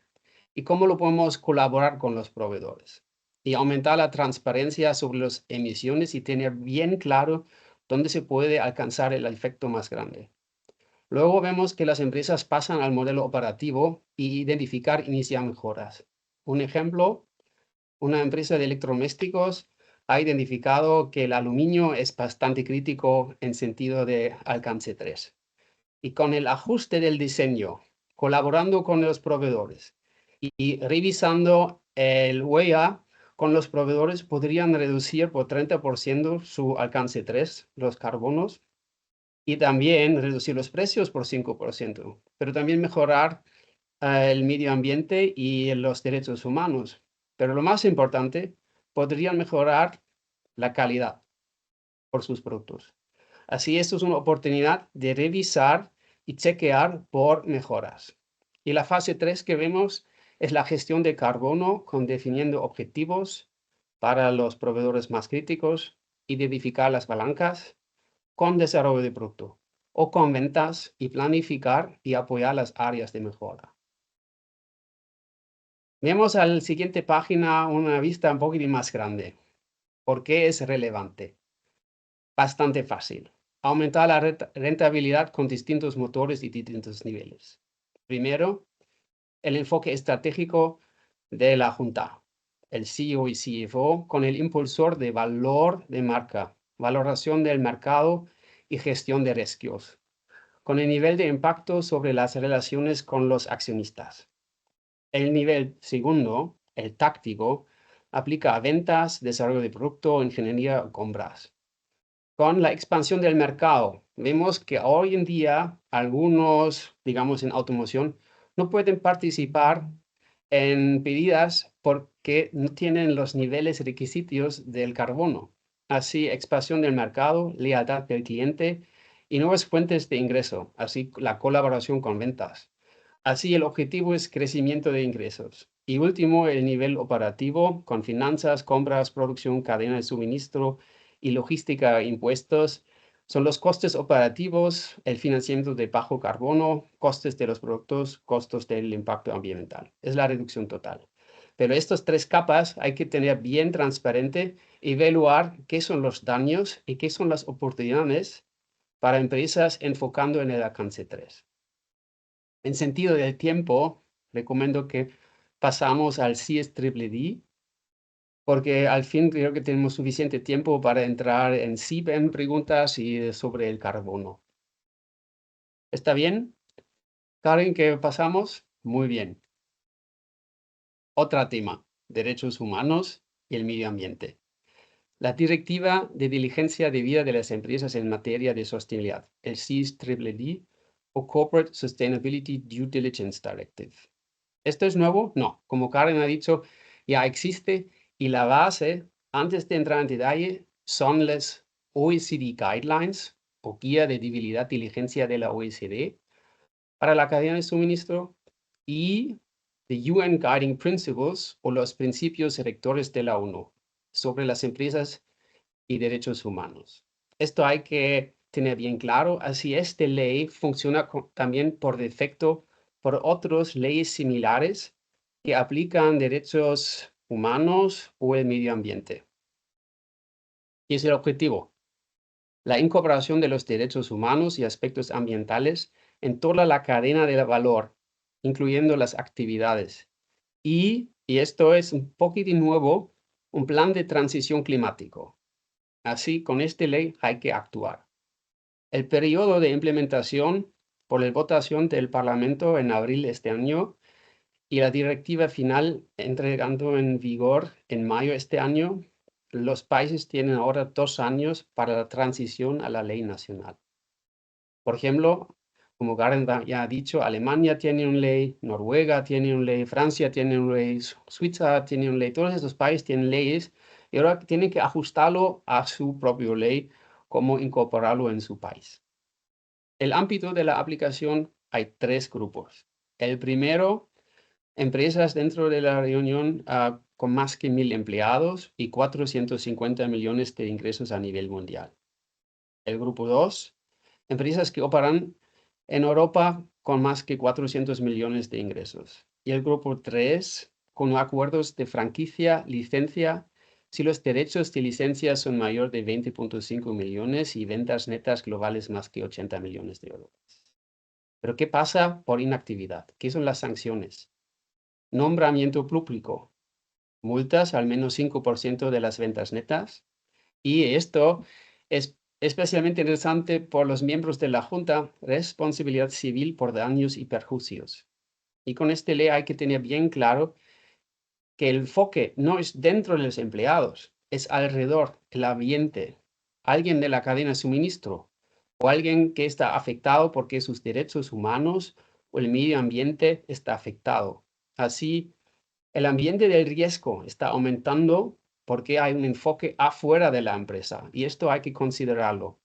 E: ¿Y cómo lo podemos colaborar con los proveedores? Y aumentar la transparencia sobre las emisiones y tener bien claro dónde se puede alcanzar el efecto más grande. Luego vemos que las empresas pasan al modelo operativo y identificar e iniciar mejoras. Un ejemplo, una empresa de electrodomésticos ha identificado que el aluminio es bastante crítico en sentido de alcance 3. Y con el ajuste del diseño, colaborando con los proveedores y revisando el huella con los proveedores, podrían reducir por 30% su alcance 3, los carbonos, y también reducir los precios por 5%, pero también mejorar el medio ambiente y los derechos humanos. Pero lo más importante, podrían mejorar la calidad por sus productos. Así, esto es una oportunidad de revisar y chequear por mejoras. Y la fase 3 que vemos es la gestión de carbono con definiendo objetivos para los proveedores más críticos, identificar las palancas con desarrollo de producto o con ventas y planificar y apoyar las áreas de mejora. Vemos a la siguiente página una vista un poquito más grande. ¿Por qué es relevante? Bastante fácil. Aumentar la rentabilidad con distintos motores y distintos niveles. Primero, el enfoque estratégico de la Junta, el CEO y CFO, con el impulsor de valor de marca, valoración del mercado y gestión de riesgos, con el nivel de impacto sobre las relaciones con los accionistas. El nivel segundo, el táctico, aplica a ventas, desarrollo de producto, ingeniería o compras. Con la expansión del mercado, vemos que hoy en día algunos, digamos en automoción, no pueden participar en pedidas porque no tienen los niveles requisitos del carbono. Así, expansión del mercado, lealtad del cliente y nuevas fuentes de ingreso, así la colaboración con ventas. Así, el objetivo es crecimiento de ingresos. Y último, el nivel operativo con finanzas, compras, producción, cadena de suministro y logística, impuestos. Son los costes operativos, el financiamiento de bajo carbono, costes de los productos, costos del impacto ambiental. Es la reducción total. Pero estas tres capas hay que tener bien transparente, evaluar qué son los daños y qué son las oportunidades para empresas enfocando en el alcance 3. En sentido del tiempo, recomiendo que pasamos al CSDD, porque al fin creo que tenemos suficiente tiempo para entrar en CBAM preguntas y sobre el carbono. ¿Está bien? Karen, ¿qué pasamos? Muy bien. Otro tema, derechos humanos y el medio ambiente. La Directiva de Diligencia Debida de las Empresas en materia de sostenibilidad, el CSDD o Corporate Sustainability Due Diligence Directive. ¿Esto es nuevo? No. Como Karen ha dicho, ya existe y la base, antes de entrar en detalle, son las OECD Guidelines o Guía de Debilidad Diligencia de la OECD para la cadena de suministro y the UN Guiding Principles o los principios rectores de la ONU sobre las empresas y derechos humanos. Esto hay que tener bien claro, así esta ley funciona también por defecto por otras leyes similares que aplican derechos humanos o el medio ambiente. Y es el objetivo, la incorporación de los derechos humanos y aspectos ambientales en toda la cadena de valor, incluyendo las actividades. Y esto es un poquito nuevo, un plan de transición climático. Así, con esta ley hay que actuar. El periodo de implementación por la votación del Parlamento en abril de este año y la directiva final entrando en vigor en mayo de este año, los países tienen ahora 2 años para la transición a la ley nacional. Por ejemplo, Como Karen ya ha dicho, Alemania tiene una ley, Noruega tiene una ley, Francia tiene una ley, Suiza tiene una ley, todos estos países tienen leyes y ahora tienen que ajustarlo a su propia ley, cómo incorporarlo en su país. El ámbito de la aplicación hay 3 grupos. El primero, empresas dentro de la reunión con más que 1.000 empleados y 450 millones de ingresos a nivel mundial. El grupo 2, empresas que operan en Europa con más que 400 millones de ingresos. Y el grupo 3, con acuerdos de franquicia, licencia, si los derechos de licencia son mayor de 20.5 millones y ventas netas globales más que 80 millones de euros. Pero ¿qué pasa por inactividad? ¿Qué son las sanciones? Nombramiento público, multas al menos 5% de las ventas netas. Y esto es especialmente interesante por los miembros de la Junta, responsabilidad civil por daños y perjuicios. Y con esta ley hay que tener bien claro que el enfoque no es dentro de los empleados, es alrededor, el ambiente, alguien de la cadena de suministro o alguien que está afectado porque sus derechos humanos o el medio ambiente está afectado. Así, el ambiente del riesgo está aumentando porque hay un enfoque afuera de la empresa y esto hay que considerarlo.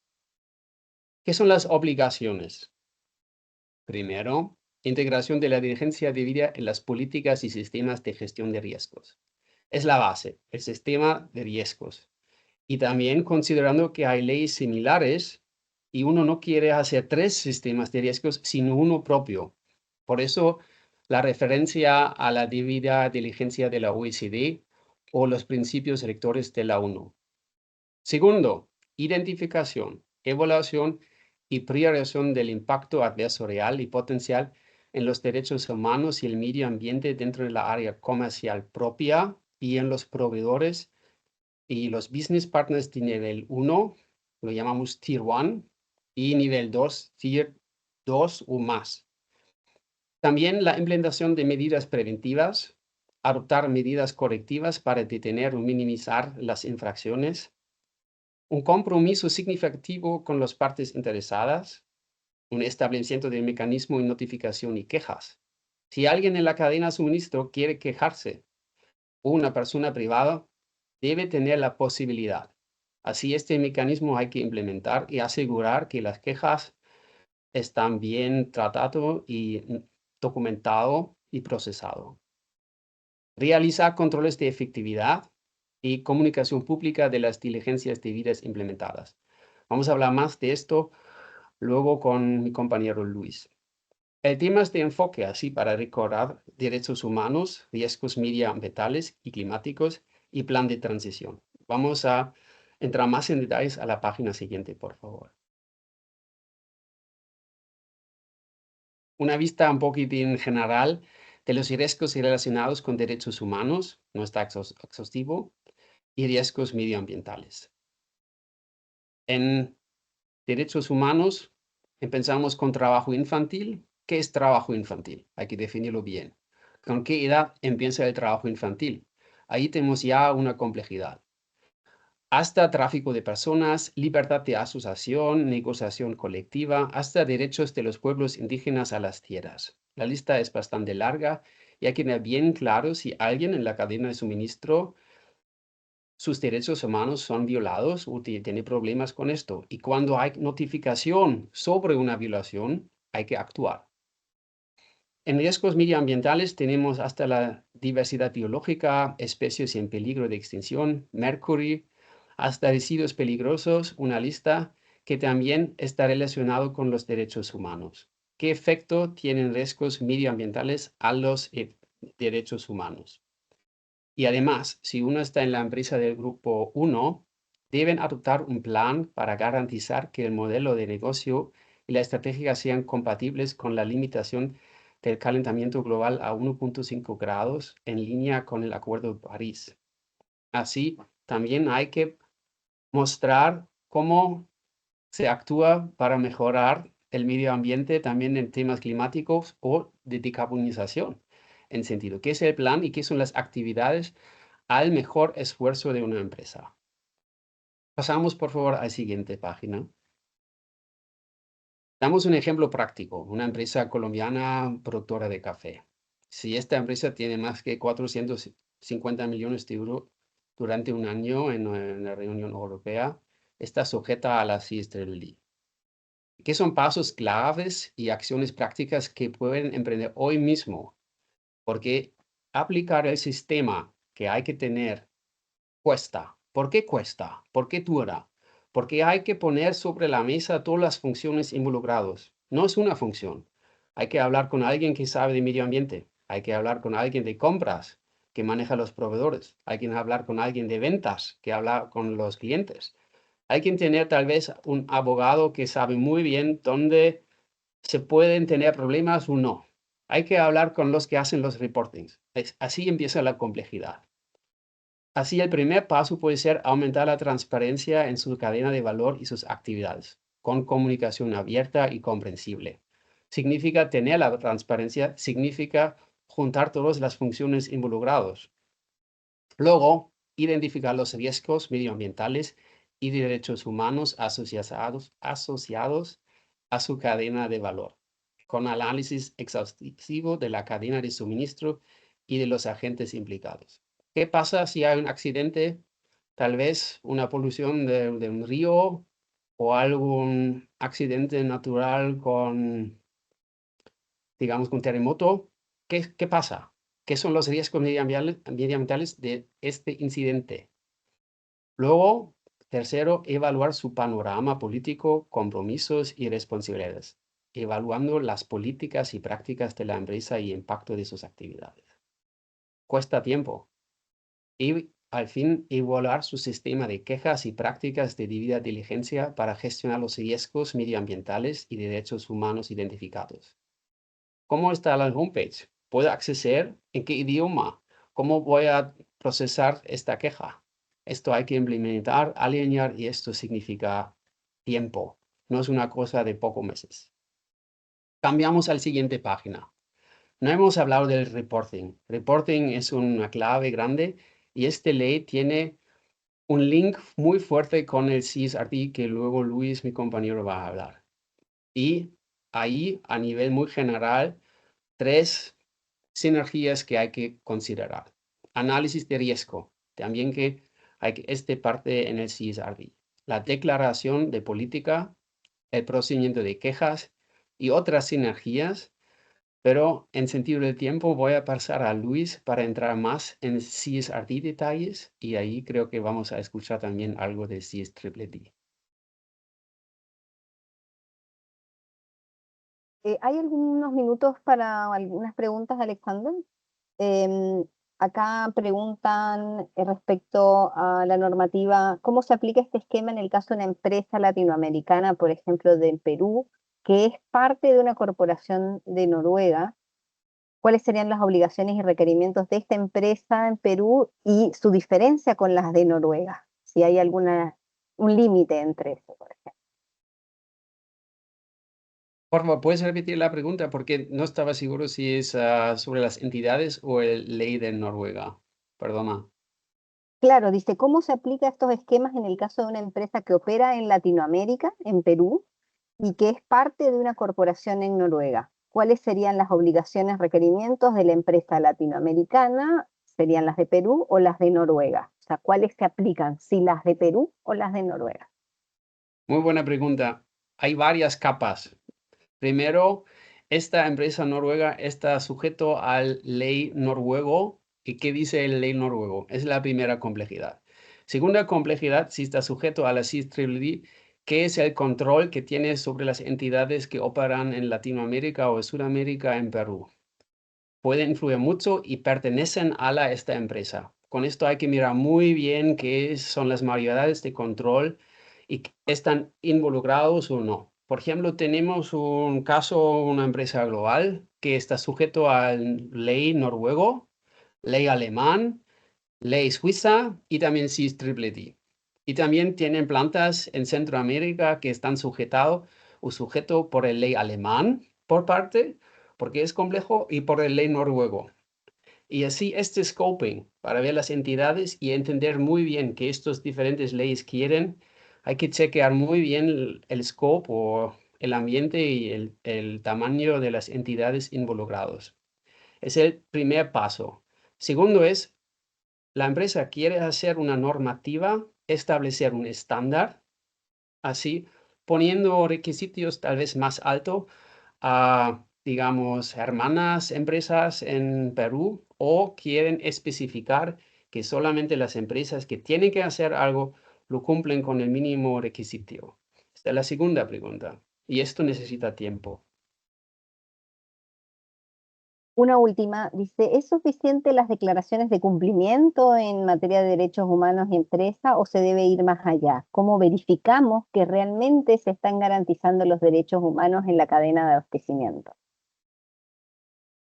E: ¿Qué son las obligaciones? Primero, integración de la dirigencia debida en las políticas y sistemas de gestión de riesgos. Es la base, el sistema de riesgos. Y también considerando que hay leyes similares y uno no quiere hacer 3 sistemas de riesgos, sino uno propio. Por eso, la referencia a la debida diligencia de la OECD o los principios rectores de la ONU. Segundo, identificación, evaluación y priorización del impacto adverso real y potencial en los derechos humanos y el medio ambiente dentro de la área comercial propia y en los proveedores y los business partners de nivel 1, lo llamamos Tier 1, y nivel 2, Tier 2 o más. También la implementación de medidas preventivas, adoptar medidas correctivas para detener o minimizar las infracciones, un compromiso significativo con las partes interesadas, un establecimiento de mecanismo de notificación y quejas. Si alguien en la cadena de suministro quiere quejarse o una persona privada, debe tener la posibilidad. Así, este mecanismo hay que implementar y asegurar que las quejas están bien tratadas y documentado y procesado. Realizar controles de efectividad y comunicación pública de las diligencias debidas implementadas. Vamos a hablar más de esto luego con mi compañero Luis. El tema es de enfoque, así para recordar derechos humanos, riesgos medioambientales y climáticos y plan de transición. Vamos a entrar más en detalles a la página siguiente, por favor. Una vista un poquitín general de los riesgos relacionados con derechos humanos, no está exhaustivo, y riesgos medioambientales. En derechos humanos, empezamos con trabajo infantil. ¿Qué es trabajo infantil? Hay que definirlo bien. ¿Con qué edad empieza el trabajo infantil? Ahí tenemos ya una complejidad. Hasta tráfico de personas, libertad de asociación, negociación colectiva, hasta derechos de los pueblos indígenas a las tierras. La lista es bastante larga y hay que tener bien claro si alguien en la cadena de suministro sus derechos humanos son violados o tiene problemas con esto. Y cuando hay notificación sobre una violación, hay que actuar. En riesgos medioambientales tenemos hasta la diversidad biológica, especies en peligro de extinción, mercurio, hasta residuos peligrosos, una lista que también está relacionado con los derechos humanos. ¿Qué efecto tienen riesgos medioambientales a los derechos humanos? Y además, si uno está en la empresa del grupo 1, deben adoptar un plan para garantizar que el modelo de negocio y la estrategia sean compatibles con la limitación del calentamiento global a 1.5 grados en línea con el Acuerdo de París. Así, también hay que mostrar cómo se actúa para mejorar el medio ambiente también en temas climáticos o de decarbonización. En sentido, ¿qué es el plan y qué son las actividades al mejor esfuerzo de una empresa? Pasamos, por favor, a la siguiente página. Damos un ejemplo práctico, una empresa colombiana productora de café. Si esta empresa tiene más que 450 millones de euros durante un año en la Unión Europea, está sujeta a la CSRD. ¿Qué son pasos claves y acciones prácticas que pueden emprender hoy mismo? Porque aplicar el sistema que hay que tener cuesta. ¿Por qué cuesta? ¿Por qué dura? Porque hay que poner sobre la mesa todas las funciones involucradas. No es una función. Hay que hablar con alguien que sabe de medio ambiente. Hay que hablar con alguien de compras que maneja los proveedores. Hay que hablar con alguien de ventas que habla con los clientes. Hay que tener tal vez un abogado que sabe muy bien dónde se pueden tener problemas o no. Hay que hablar con los que hacen los reportings. Así empieza la complejidad. Así, el primer paso puede ser aumentar la transparencia en su cadena de valor y sus actividades, con comunicación abierta y comprensible. Significa tener la transparencia, significa juntar todas las funciones involucradas. Luego, identificar los riesgos medioambientales y derechos humanos asociados a su cadena de valor, con análisis exhaustivo de la cadena de suministro y de los agentes implicados. ¿Qué pasa si hay un accidente? Tal vez una polución de un río o algún accidente natural con, digamos, con terremoto. ¿Qué pasa? ¿Qué son los riesgos medioambientales de este incidente? Luego, tercero, evaluar su panorama político, compromisos y responsabilidades, evaluando las políticas y prácticas de la empresa y impacto de sus actividades. Cuesta tiempo. Y al fin, evaluar su sistema de quejas y prácticas de debida diligencia para gestionar los riesgos medioambientales y derechos humanos identificados. ¿Cómo está la homepage? ¿Puedo acceder? ¿En qué idioma? ¿Cómo voy a procesar esta queja? Esto hay que implementar, alinear y esto significa tiempo. No es una cosa de pocos meses. Cambiamos a la siguiente página. No hemos hablado del reporting. Reporting es una clave grande y esta ley tiene un link muy fuerte con el CSRD que luego Luis, mi compañero, va a hablar. Y ahí, a nivel muy general, 3 sinergias que hay que considerar. Análisis de riesgo, también que hay que parte en el CSRD. La declaración de política, el procedimiento de quejas y otras sinergias, pero en sentido del tiempo voy a pasar a Luis para entrar más en CSRD detalles y ahí creo que vamos a escuchar también algo de CSRD.
B: ¿Hay algunos minutos para algunas preguntas, Alexander? Em, Acá preguntan respecto a la normativa, ¿cómo se aplica este esquema en el caso de una empresa latinoamericana, por ejemplo, del Perú, que es parte de una corporación de Noruega? ¿Cuáles serían las obligaciones y requerimientos de esta empresa en Perú y su diferencia con las de Noruega? Si hay un límite entre eso, por ejemplo.
E: Por favor, ¿puedes repetir la pregunta? Porque no estaba seguro si es sobre las entidades o la ley de Noruega. Perdona.
B: Claro, dice, ¿cómo se aplica estos esquemas en el caso de una empresa que opera en Latinoamérica, en Perú, y que es parte de una corporación en Noruega? ¿Cuáles serían las obligaciones, requerimientos de la empresa latinoamericana? ¿Serían las de Perú o las de Noruega? O sea, ¿cuáles se aplican? ¿Si las de Perú o las de Noruega?
E: Muy buena pregunta. Hay varias capas. Primero, esta empresa noruega está sujeto a la ley noruego. ¿Y qué dice la ley noruego? Es la primera complejidad. Segunda complejidad, si está sujeto a la CSRD, ¿qué es el control que tiene sobre las entidades que operan en Latinoamérica o Sudamérica en Perú? Pueden influir mucho y pertenecen a esta empresa. Con esto hay que mirar muy bien qué son las modalidades de control y están involucrados o no. Por ejemplo, tenemos un caso, una empresa global que está sujeto a ley noruego, ley alemán, ley suiza y también CSRD. Y también tienen plantas en Centroamérica que están sujeto por la ley alemán por parte, porque es complejo, y por la ley noruego. Y así este scoping para ver las entidades y entender muy bien qué estas diferentes leyes quieren, hay que chequear muy bien el scope o el ambiente y el tamaño de las entidades involucradas. Es el primer paso. Segundo es, la empresa quiere hacer una normativa, establecer un estándar, así poniendo requisitos tal vez más altos a, digamos, hermanas empresas en Perú, o quieren especificar que solamente las empresas que tienen que hacer algo lo cumplen con el mínimo requisito. Esta es la segunda pregunta. Y esto necesita tiempo.
B: Una última, dice, ¿es suficiente las declaraciones de cumplimiento en materia de derechos humanos y empresa o se debe ir más allá? ¿Cómo verificamos que realmente se están garantizando los derechos humanos en la cadena de abastecimiento?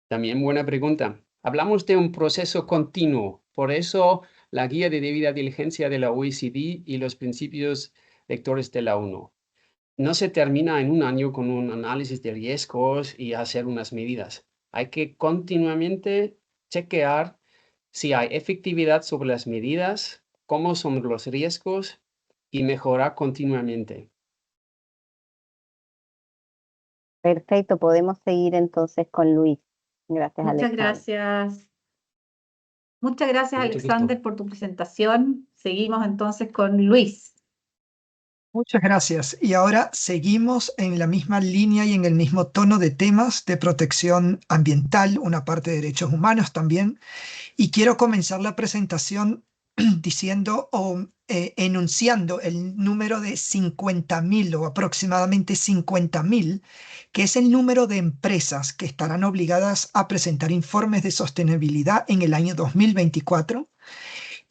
E: También buena pregunta. Hablamos de un proceso continuo. Por eso la guía de debida diligencia de la OECD y los principios rectores de la ONU. No se termina en un año con un análisis de riesgos y hacer unas medidas. Hay que continuamente chequear si hay efectividad sobre las medidas, cómo son los riesgos y mejorar continuamente.
B: Perfecto, podemos seguir entonces con Luis. Gracias,
A: Muchas
B: Alexander.
A: gracias. Muchas gracias,
E: Con mucho
A: Alexander,
E: gusto.
A: por tu presentación. Seguimos entonces con Luis.
F: Muchas gracias. Y ahora seguimos en la misma línea y en el mismo tono de temas de protección ambiental, una parte de derechos humanos también. Y quiero comenzar la presentación diciendo o enunciando el número de 50.000 o aproximadamente 50.000, que es el número de empresas que estarán obligadas a presentar informes de sostenibilidad en el año 2024.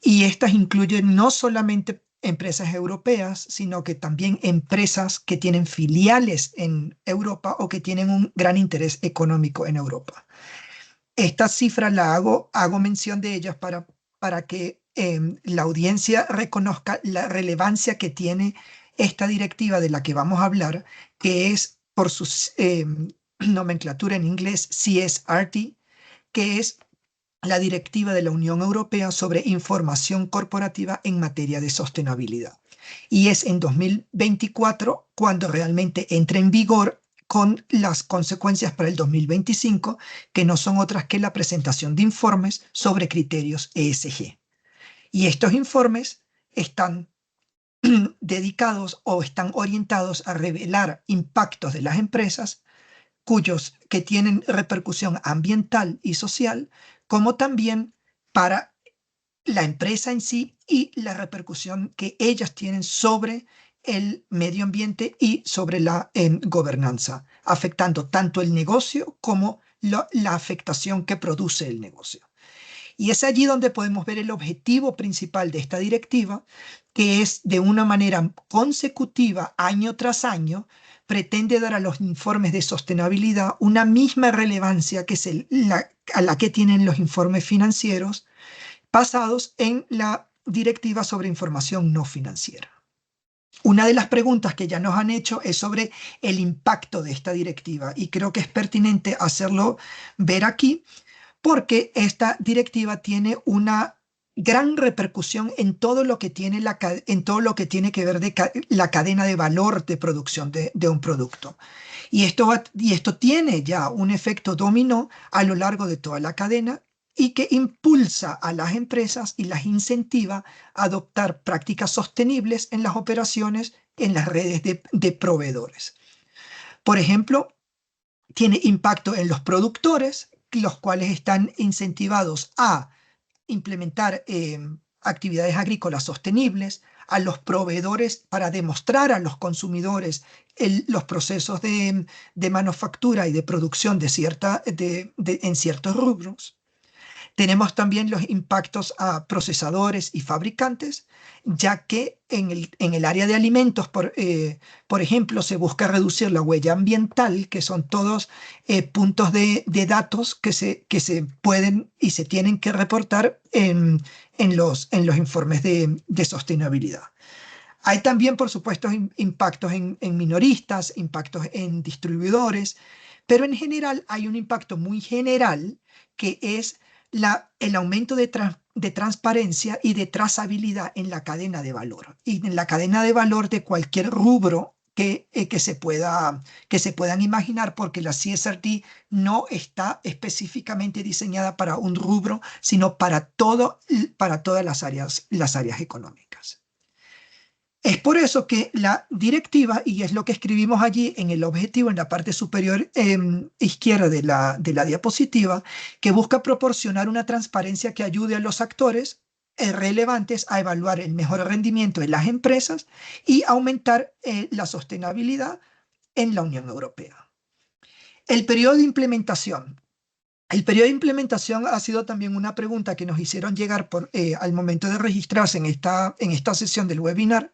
F: Y estas incluyen no solamente empresas europeas, sino que también empresas que tienen filiales en Europa o que tienen un gran interés económico en Europa. Estas cifras hago mención de ellas para que la audiencia reconozca la relevancia que tiene esta directiva de la que vamos a hablar, que es por su nomenclatura en inglés CSRD, que es la directiva de la Unión Europea sobre información corporativa en materia de sostenibilidad. Y es en 2024 cuando realmente entra en vigor, con las consecuencias para el 2025, que no son otras que la presentación de informes sobre criterios ESG. Y estos informes están dedicados o están orientados a revelar impactos de las empresas que tienen repercusión ambiental y social, como también para la empresa en sí y la repercusión que ellas tienen sobre el medio ambiente y sobre la gobernanza, afectando tanto el negocio como la afectación que produce el negocio. Y es allí donde podemos ver el objetivo principal de esta directiva, que es de una manera consecutiva, año tras año, pretende dar a los informes de sostenibilidad una misma relevancia que a la que tienen los informes financieros, basados en la directiva sobre información no financiera. Una de las preguntas que ya nos han hecho es sobre el impacto de esta directiva, y creo que es pertinente hacerlo ver aquí, porque esta directiva tiene una gran repercusión en todo lo que tiene, que ver de la cadena de valor de producción de un producto. Y esto tiene ya un efecto dominó a lo largo de toda la cadena, y que impulsa a las empresas y las incentiva a adoptar prácticas sostenibles en las operaciones en las redes de proveedores. Por ejemplo, tiene impacto en los productores, los cuales están incentivados a implementar actividades agrícolas sostenibles, a los proveedores para demostrar a los consumidores los procesos de manufactura y de producción en ciertos rubros. Tenemos también los impactos a procesadores y fabricantes, ya que en el área de alimentos, por ejemplo, se busca reducir la huella ambiental, que son todos puntos de datos que se pueden y se tienen que reportar en los informes de sostenibilidad. Hay también, por supuesto, impactos en minoristas, impactos en distribuidores, pero en general hay un impacto muy general, que es el aumento de transparencia y de trazabilidad en la cadena de valor, y en la cadena de valor de cualquier rubro que se puedan imaginar, porque la CSRD no está específicamente diseñada para un rubro, sino para todas las áreas económicas. Es por eso que la directiva, y es lo que escribimos allí en el objetivo en la parte superior izquierda de la diapositiva, que busca proporcionar una transparencia que ayude a los actores relevantes a evaluar el mejor rendimiento de las empresas y aumentar la sostenibilidad en la Unión Europea. El periodo de implementación. El periodo de implementación ha sido también una pregunta que nos hicieron llegar al momento de registrarse en esta sesión del webinar.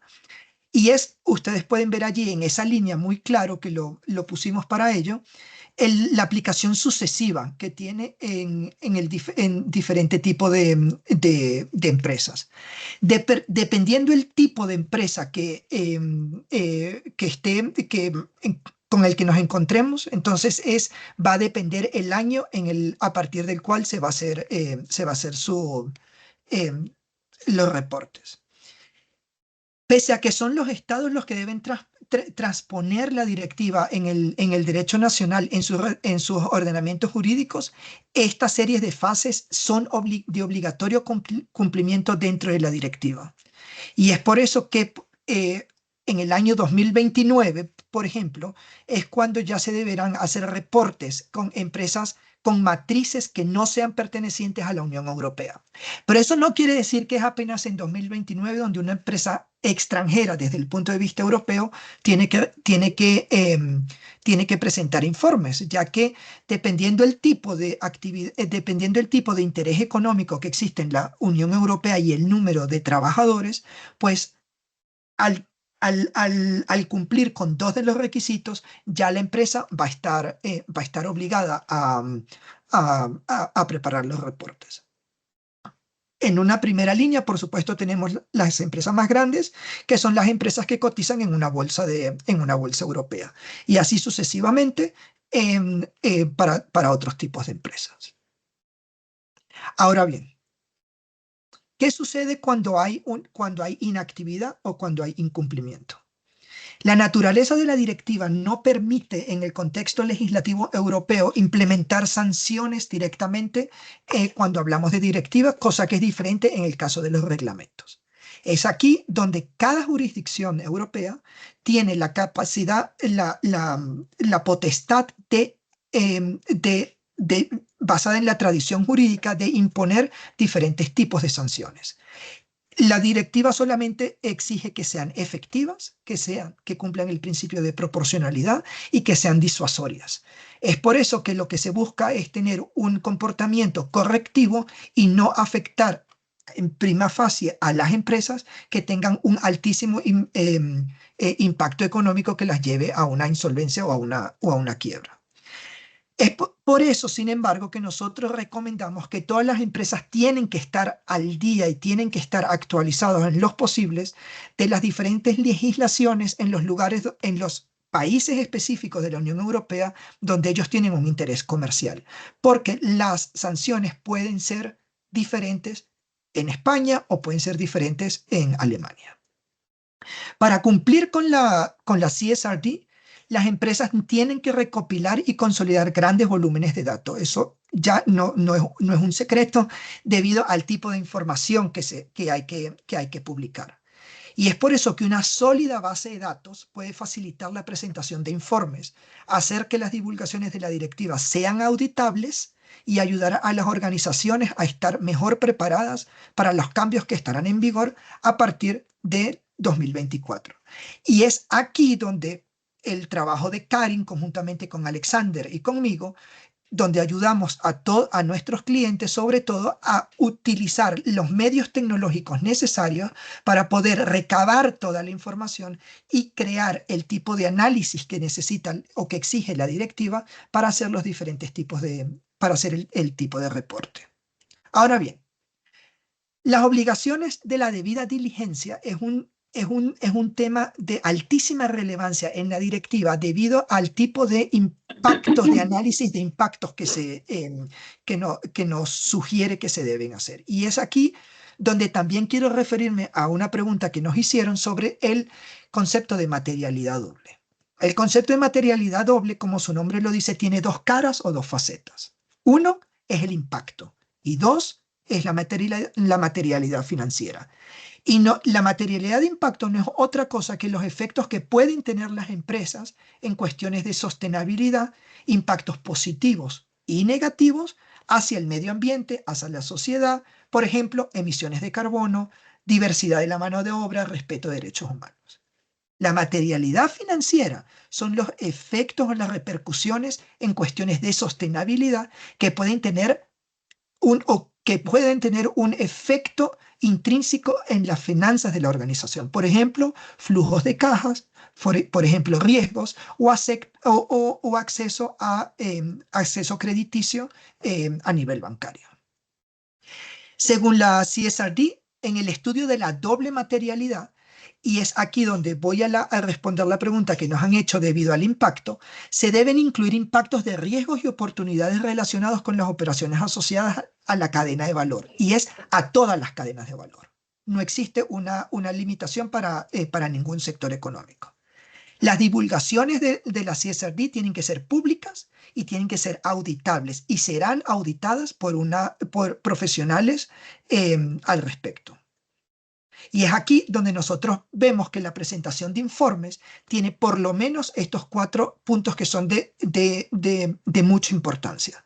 F: Y ustedes pueden ver allí en esa línea muy claro que lo pusimos para ello, la aplicación sucesiva que tiene en diferente tipo de empresas. Dependiendo el tipo de empresa con el que nos encontremos, entonces va a depender el año a partir del cual se va a hacer los reportes. Pese a que son los estados los que deben transponer la directiva en el derecho nacional, en sus ordenamientos jurídicos, estas series de fases son de obligatorio cumplimiento dentro de la directiva. Y es por eso que en el año 2029, por ejemplo, es cuando ya se deberán hacer reportes con empresas con matrices que no sean pertenecientes a la Unión Europea. Pero eso no quiere decir que es apenas en 2029 donde una empresa extranjera desde el punto de vista europeo tiene que presentar informes, ya que dependiendo el tipo de actividad, dependiendo el tipo de interés económico que existe en la Unión Europea y el número de trabajadores, pues al cumplir con 2 de los requisitos, ya la empresa va a estar obligada a preparar los reportes. En una primera línea, por supuesto, tenemos las empresas más grandes, que son las empresas que cotizan en una bolsa europea, y así sucesivamente para otros tipos de empresas. Ahora bien, ¿qué sucede cuando hay inactividad o cuando hay incumplimiento? La naturaleza de la directiva no permite en el contexto legislativo europeo implementar sanciones directamente cuando hablamos de directiva, cosa que es diferente en el caso de los reglamentos. Es aquí donde cada jurisdicción europea tiene la capacidad, la potestad basada en la tradición jurídica de imponer diferentes tipos de sanciones. La directiva solamente exige que sean efectivas, que cumplan el principio de proporcionalidad y que sean disuasorias. Es por eso que lo que se busca es tener un comportamiento correctivo y no afectar en prima facie a las empresas que tengan un altísimo impacto económico que las lleve a una insolvencia o a una quiebra. Es por eso, sin embargo, que nosotros recomendamos que todas las empresas tienen que estar al día y tienen que estar actualizadas en los posibles de las diferentes legislaciones en los países específicos de la Unión Europea donde ellos tienen un interés comercial, porque las sanciones pueden ser diferentes en España o pueden ser diferentes en Alemania. Para cumplir con la CSRD, las empresas tienen que recopilar y consolidar grandes volúmenes de datos. Eso ya no es un secreto debido al tipo de información que hay que publicar. Y es por eso que una sólida base de datos puede facilitar la presentación de informes, hacer que las divulgaciones de la directiva sean auditables y ayudar a las organizaciones a estar mejor preparadas para los cambios que estarán en vigor a partir de 2024. Y es aquí donde el trabajo de Karin, conjuntamente con Alexander y conmigo, donde ayudamos a nuestros clientes, sobre todo, a utilizar los medios tecnológicos necesarios para poder recabar toda la información y crear el tipo de análisis que necesitan o que exige la directiva para hacer los diferentes tipos para hacer el tipo de reporte. Ahora bien, las obligaciones de la debida diligencia es un tema de altísima relevancia en la directiva debido al tipo de impactos, de análisis de impactos que nos sugiere que se deben hacer. Y es aquí donde también quiero referirme a una pregunta que nos hicieron sobre concepto de materialidad doble. El concepto de materialidad doble, como su nombre lo dice, tiene dos caras o dos facetas. Uno es el impacto y dos es la materialidad financiera. Y no, la materialidad de impacto no es otra cosa que los efectos que pueden tener las empresas en cuestiones de sostenibilidad, impactos positivos y negativos hacia el medio ambiente, hacia la sociedad, por ejemplo, emisiones de carbono, diversidad de la mano de obra, respeto de derechos humanos. La materialidad financiera son los efectos o las repercusiones en cuestiones de sostenibilidad que pueden tener un efecto intrínseco en las finanzas de la organización. Por ejemplo, flujos de cajas, por ejemplo, riesgos o acceso acceso crediticio a nivel bancario. Según la CSRD, en el estudio de la doble materialidad, y es aquí donde voy a responder la pregunta que nos han hecho debido al impacto, se deben incluir impactos de riesgos y oportunidades relacionados con las operaciones asociadas a la cadena de valor, y es a todas las cadenas de valor. No existe una limitación para ningún sector económico. Las divulgaciones de la CSRD tienen que ser públicas y tienen que ser auditables y serán auditadas por profesionales al respecto. Y es aquí donde nosotros vemos que la presentación de informes tiene por lo menos estos 4 puntos que son de mucha importancia.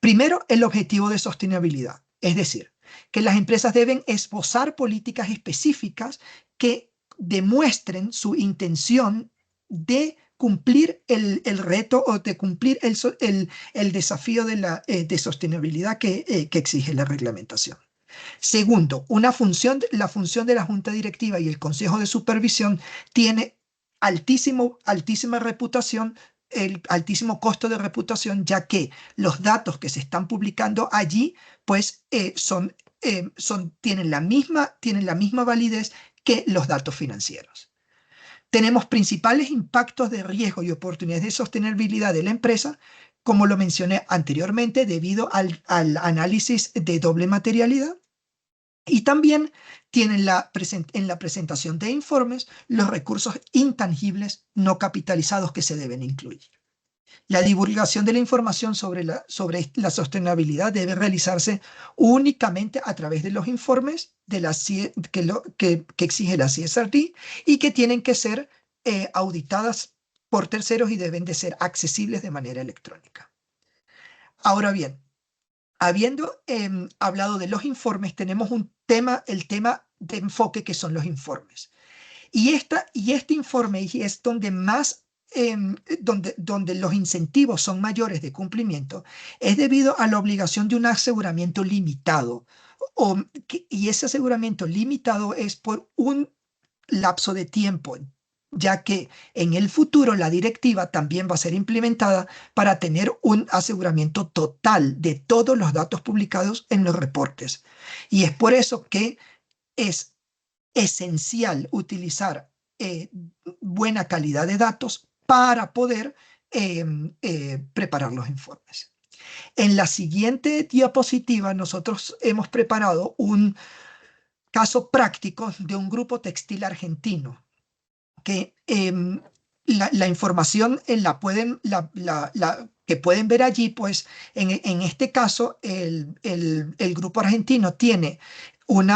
F: Primero, el objetivo de sostenibilidad, es decir, que las empresas deben esbozar políticas específicas que demuestren su intención de cumplir el reto o de cumplir el desafío de sostenibilidad que exige la reglamentación. Segundo, la función de la Junta Directiva y el Consejo de Supervisión tiene altísima reputación, el altísimo costo de reputación, ya que los datos que se están publicando allí pues tienen la misma validez que los datos financieros. Tenemos principales impactos de riesgo y oportunidades de sostenibilidad de la empresa, como lo mencioné anteriormente, debido al análisis de doble materialidad. Y también tienen en la presentación de informes los recursos intangibles no capitalizados que se deben incluir. La divulgación de la información sobre la sostenibilidad debe realizarse únicamente a través de los informes que exige la CSRD y que tienen que ser auditadas por terceros y deben de ser accesibles de manera electrónica. Ahora bien, habiendo hablado de los informes, tenemos el tema de enfoque que son los informes. Y este informe es donde más, donde los incentivos son mayores de cumplimiento, es debido a la obligación de un aseguramiento limitado. Y ese aseguramiento limitado es por un lapso de tiempo, ya que en el futuro la directiva también va a ser implementada para tener un aseguramiento total de todos los datos publicados en los reportes. Y es por eso que es esencial utilizar buena calidad de datos para poder preparar los informes. En la siguiente diapositiva nosotros hemos preparado un caso práctico de un grupo textil argentino que la información que pueden ver allí, pues en este caso el grupo argentino tiene un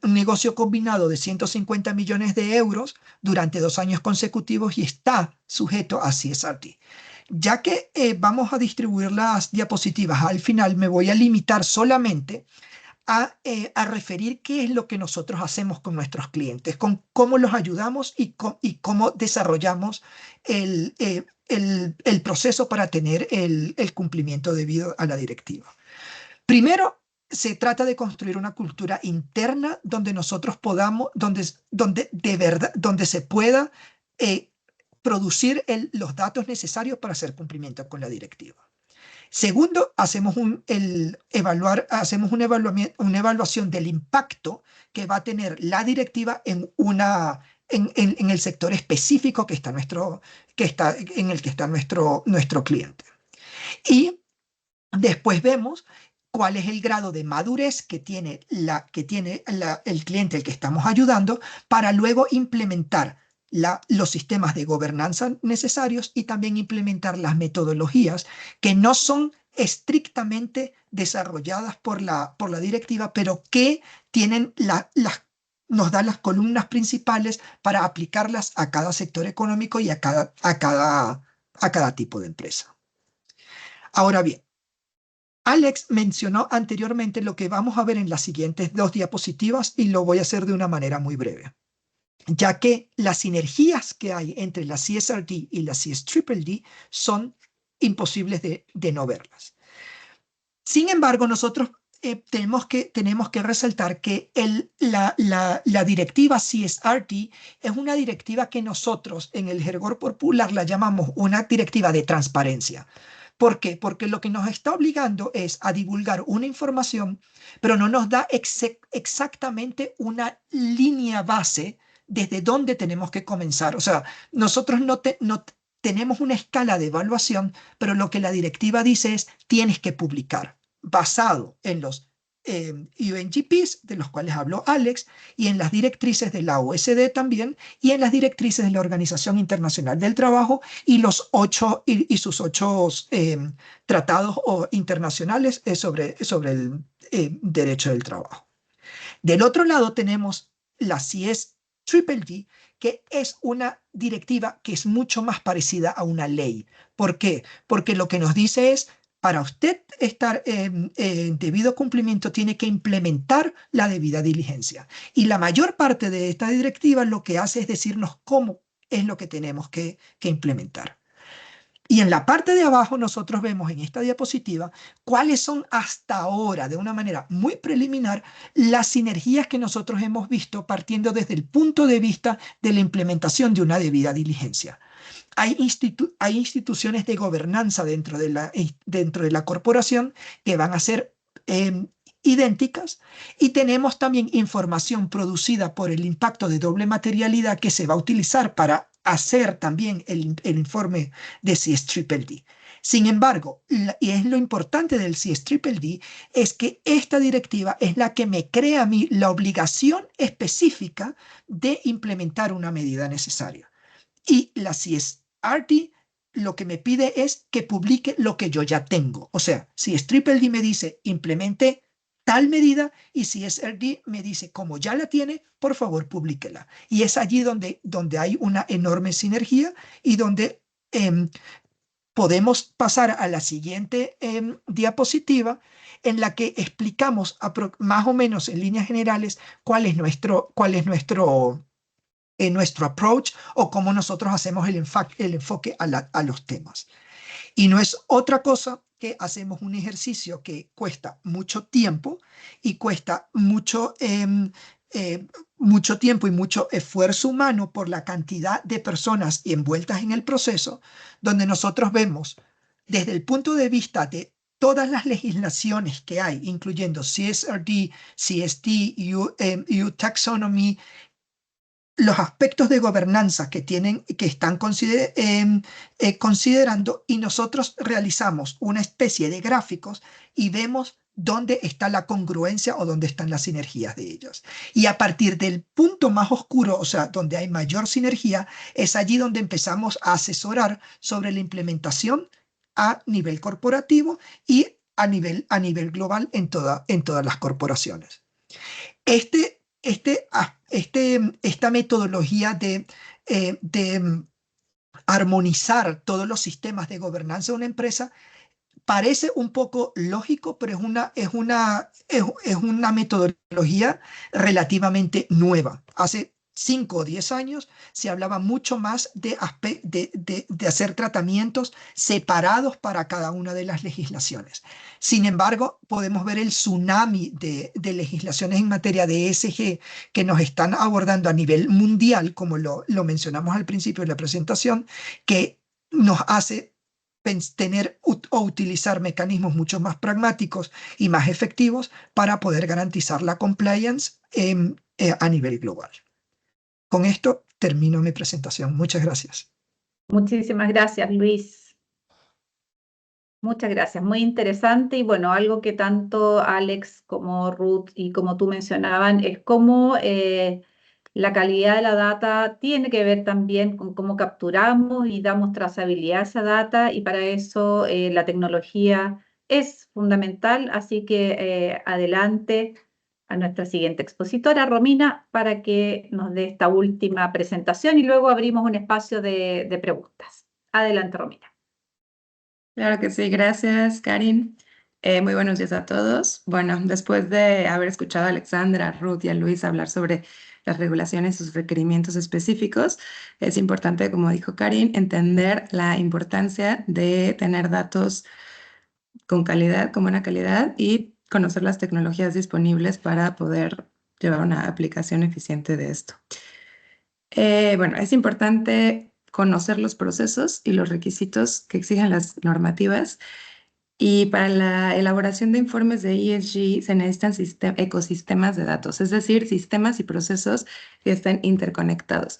F: negocio combinado de 150 millones de euros durante 2 años consecutivos y está sujeto a CSRD. Ya que vamos a distribuir las diapositivas al final, me voy a limitar solamente a referir qué es lo que nosotros hacemos con nuestros clientes, con cómo los ayudamos y cómo desarrollamos el proceso para tener el cumplimiento debido a la directiva. Primero, se trata de construir una cultura interna donde nosotros podamos, donde se pueda producir los datos necesarios para hacer cumplimiento con la directiva. Segundo, hacemos una evaluación del impacto que va a tener la directiva en el sector específico en el que está nuestro cliente. Y después vemos cuál es el grado de madurez que tiene el cliente al que estamos ayudando para luego implementar los sistemas de gobernanza necesarios y también implementar las metodologías que no son estrictamente desarrolladas por la directiva, pero que tienen nos dan las columnas principales para aplicarlas a cada sector económico y a cada tipo de empresa. Ahora bien, Alex mencionó anteriormente lo que vamos a ver en las siguientes 2 diapositivas y lo voy a hacer de una manera muy breve, ya que las sinergias que hay entre la CSRD y la CSDDD son imposibles de no verlas. Sin embargo, nosotros tenemos que resaltar que la directiva CSRD es una directiva que nosotros en el jergón popular la llamamos una directiva de transparencia. ¿Por qué? Porque lo que nos está obligando es a divulgar una información, pero no nos da exactamente una línea base desde dónde tenemos que comenzar. O sea, nosotros no tenemos una escala de evaluación, pero lo que la directiva dice es tienes que publicar, basado en los UNGPs, de los cuales habló Alex, y en las directrices de la OSD también, y en las directrices de la Organización Internacional del Trabajo y sus 8 tratados internacionales sobre el derecho del trabajo. Del otro lado tenemos la CSDDD, que es una directiva que es mucho más parecida a una ley. ¿Por qué? Porque lo que nos dice es, para usted estar en debido cumplimiento, tiene que implementar la debida diligencia. Y la mayor parte de esta directiva lo que hace es decirnos cómo es lo que tenemos que implementar. Y en la parte de abajo nosotros vemos en esta diapositiva cuáles son hasta ahora, de una manera muy preliminar, las sinergias que nosotros hemos visto partiendo desde el punto de vista de la implementación de una debida diligencia. Hay instituciones de gobernanza dentro de la corporación que van a ser idénticas, y tenemos también información producida por el impacto de doble materialidad que se va a utilizar para hacer también el informe de CSDDD. Sin embargo, y es lo importante del CSDDD, es que esta directiva es la que me crea a mí la obligación específica de implementar una medida necesaria. Y la CSRD lo que me pide es que publique lo que yo ya tengo. O sea, si CSDDD me dice implemente tal medida, y si CSRD me dice como ya la tiene, por favor publíquela. Y es allí donde hay una enorme sinergia y donde podemos pasar a la siguiente diapositiva, en la que explicamos más o menos en líneas generales cuál es nuestro approach o cómo nosotros hacemos el enfoque a los temas. Y no es otra cosa que hacemos un ejercicio que cuesta mucho tiempo y cuesta mucho tiempo y mucho esfuerzo humano por la cantidad de personas envueltas en el proceso, donde nosotros vemos desde el punto de vista de todas las legislaciones que hay, incluyendo CSRD, CSD, EU Taxonomy, los aspectos de gobernanza que están considerando, y nosotros realizamos una especie de gráficos y vemos dónde está la congruencia o dónde están las sinergias de ellos. Y a partir del punto más oscuro, o sea, donde hay mayor sinergia, es allí donde empezamos a asesorar sobre la implementación a nivel corporativo y a nivel global en todas las corporaciones. Esta metodología de armonizar todos los sistemas de gobernanza de una empresa parece un poco lógico, pero es una metodología relativamente nueva. Hace 5 o 10 años se hablaba mucho más de hacer tratamientos separados para cada una de las legislaciones. Sin embargo, podemos ver el tsunami de legislaciones en materia de ESG que nos están abordando a nivel mundial, como lo mencionamos al principio de la presentación, que nos hace tener o utilizar mecanismos mucho más pragmáticos y más efectivos para poder garantizar la compliance a nivel global. Con esto termino mi presentación. Muchas gracias.
A: Muchísimas gracias, Luis. Muchas gracias, muy interesante. Y bueno, algo que tanto Alex como Ruth y como tú mencionaban es cómo La calidad de la data tiene que ver también con cómo capturamos y damos trazabilidad a esa data, y para eso la tecnología es fundamental. Así que adelante a nuestra siguiente expositora, Romina, para que nos dé esta última presentación y luego abrimos un espacio de preguntas. Adelante, Romina.
G: Claro que sí, gracias, Karin. Muy buenos días a todos. Bueno, después de haber escuchado a Alexandra, a Ruth y a Luis hablar sobre las regulaciones y sus requerimientos específicos, es importante, como dijo Karin, entender la importancia de tener datos con calidad, con buena calidad, y conocer las tecnologías disponibles para poder llevar una aplicación eficiente de esto. Bueno, es importante conocer los procesos y los requisitos que exigen las normativas, y para la elaboración de informes de ESG se necesitan ecosistemas de datos, es decir, sistemas y procesos que estén interconectados,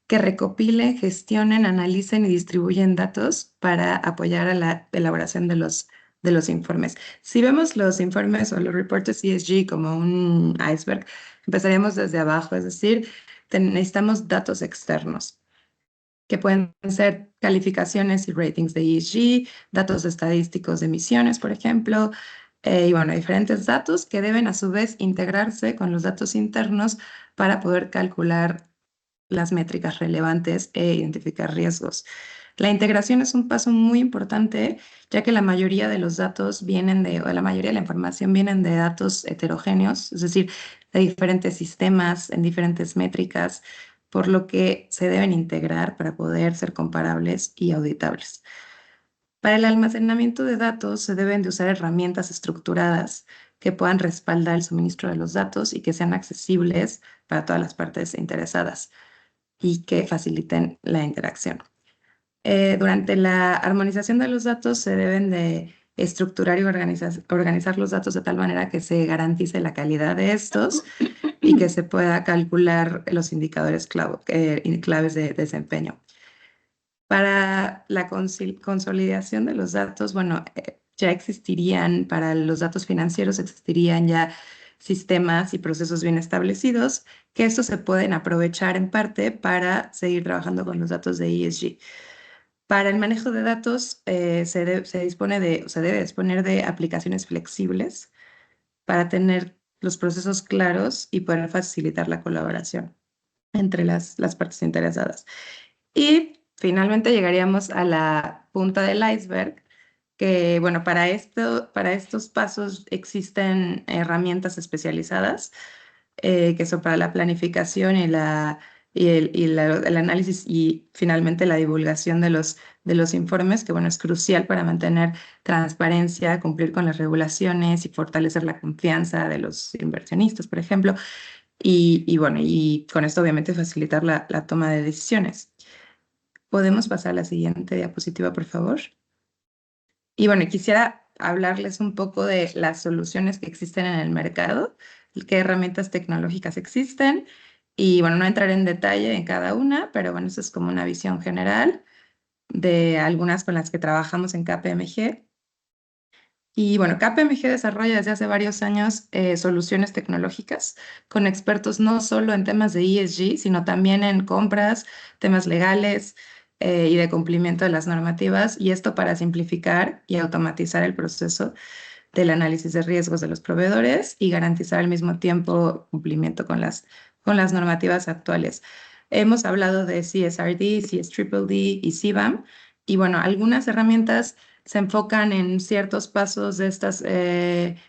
G: que recopilen, gestionen, analicen y distribuyen datos para apoyar a la elaboración de los informes. Si vemos los informes o los reportes ESG como un iceberg, empezaríamos desde abajo, es decir, necesitamos datos externos, que pueden ser calificaciones y ratings de ESG, datos estadísticos de emisiones, por ejemplo, y bueno, diferentes datos que deben a su vez integrarse con los datos internos para poder calcular las métricas relevantes e identificar riesgos. La integración es un paso muy importante, ya que la mayoría de los datos la mayoría de la información vienen de datos heterogéneos, es decir, de diferentes sistemas, en diferentes métricas, por lo que se deben integrar para poder ser comparables y auditables. Para el almacenamiento de datos se deben de usar herramientas estructuradas que puedan respaldar el suministro de los datos y que sean accesibles para todas las partes interesadas y que faciliten la interacción. Durante la armonización de los datos se deben de estructurar y organizar los datos de tal manera que se garantice la calidad de estos y que se pueda calcular los indicadores claves de desempeño. Para la consolidación de los datos, bueno, ya existirían, para los datos financieros existirían ya sistemas y procesos bien establecidos, que estos se pueden aprovechar en parte para seguir trabajando con los datos de ESG. Para el manejo de datos se debe disponer de aplicaciones flexibles para tener los procesos claros y poder facilitar la colaboración entre las partes interesadas. Y finalmente llegaríamos a la punta del iceberg, que bueno, para estos pasos existen herramientas especializadas que son para la planificación y el análisis y finalmente la divulgación de los informes, que bueno, es crucial para mantener transparencia, cumplir con las regulaciones y fortalecer la confianza de los inversionistas, por ejemplo. Y bueno, y con esto obviamente facilitar la toma de decisiones. ¿Podemos pasar a la siguiente diapositiva, por favor? Y bueno, quisiera hablarles un poco de las soluciones que existen en el mercado, qué herramientas tecnológicas existen, y bueno, no entraré en detalle en cada una, pero bueno, eso es como una visión general de algunas con las que trabajamos en KPMG. Y bueno, KPMG desarrolla desde hace varios años soluciones tecnológicas con expertos no solo en temas de ESG, sino también en compras, temas legales y de cumplimiento de las normativas, y esto para simplificar y automatizar el proceso del análisis de riesgos de los proveedores y garantizar al mismo tiempo cumplimiento con las normativas actuales. Hemos hablado de CSRD, CSDDD y CBAM, y bueno, algunas herramientas se enfocan en ciertos pasos de estas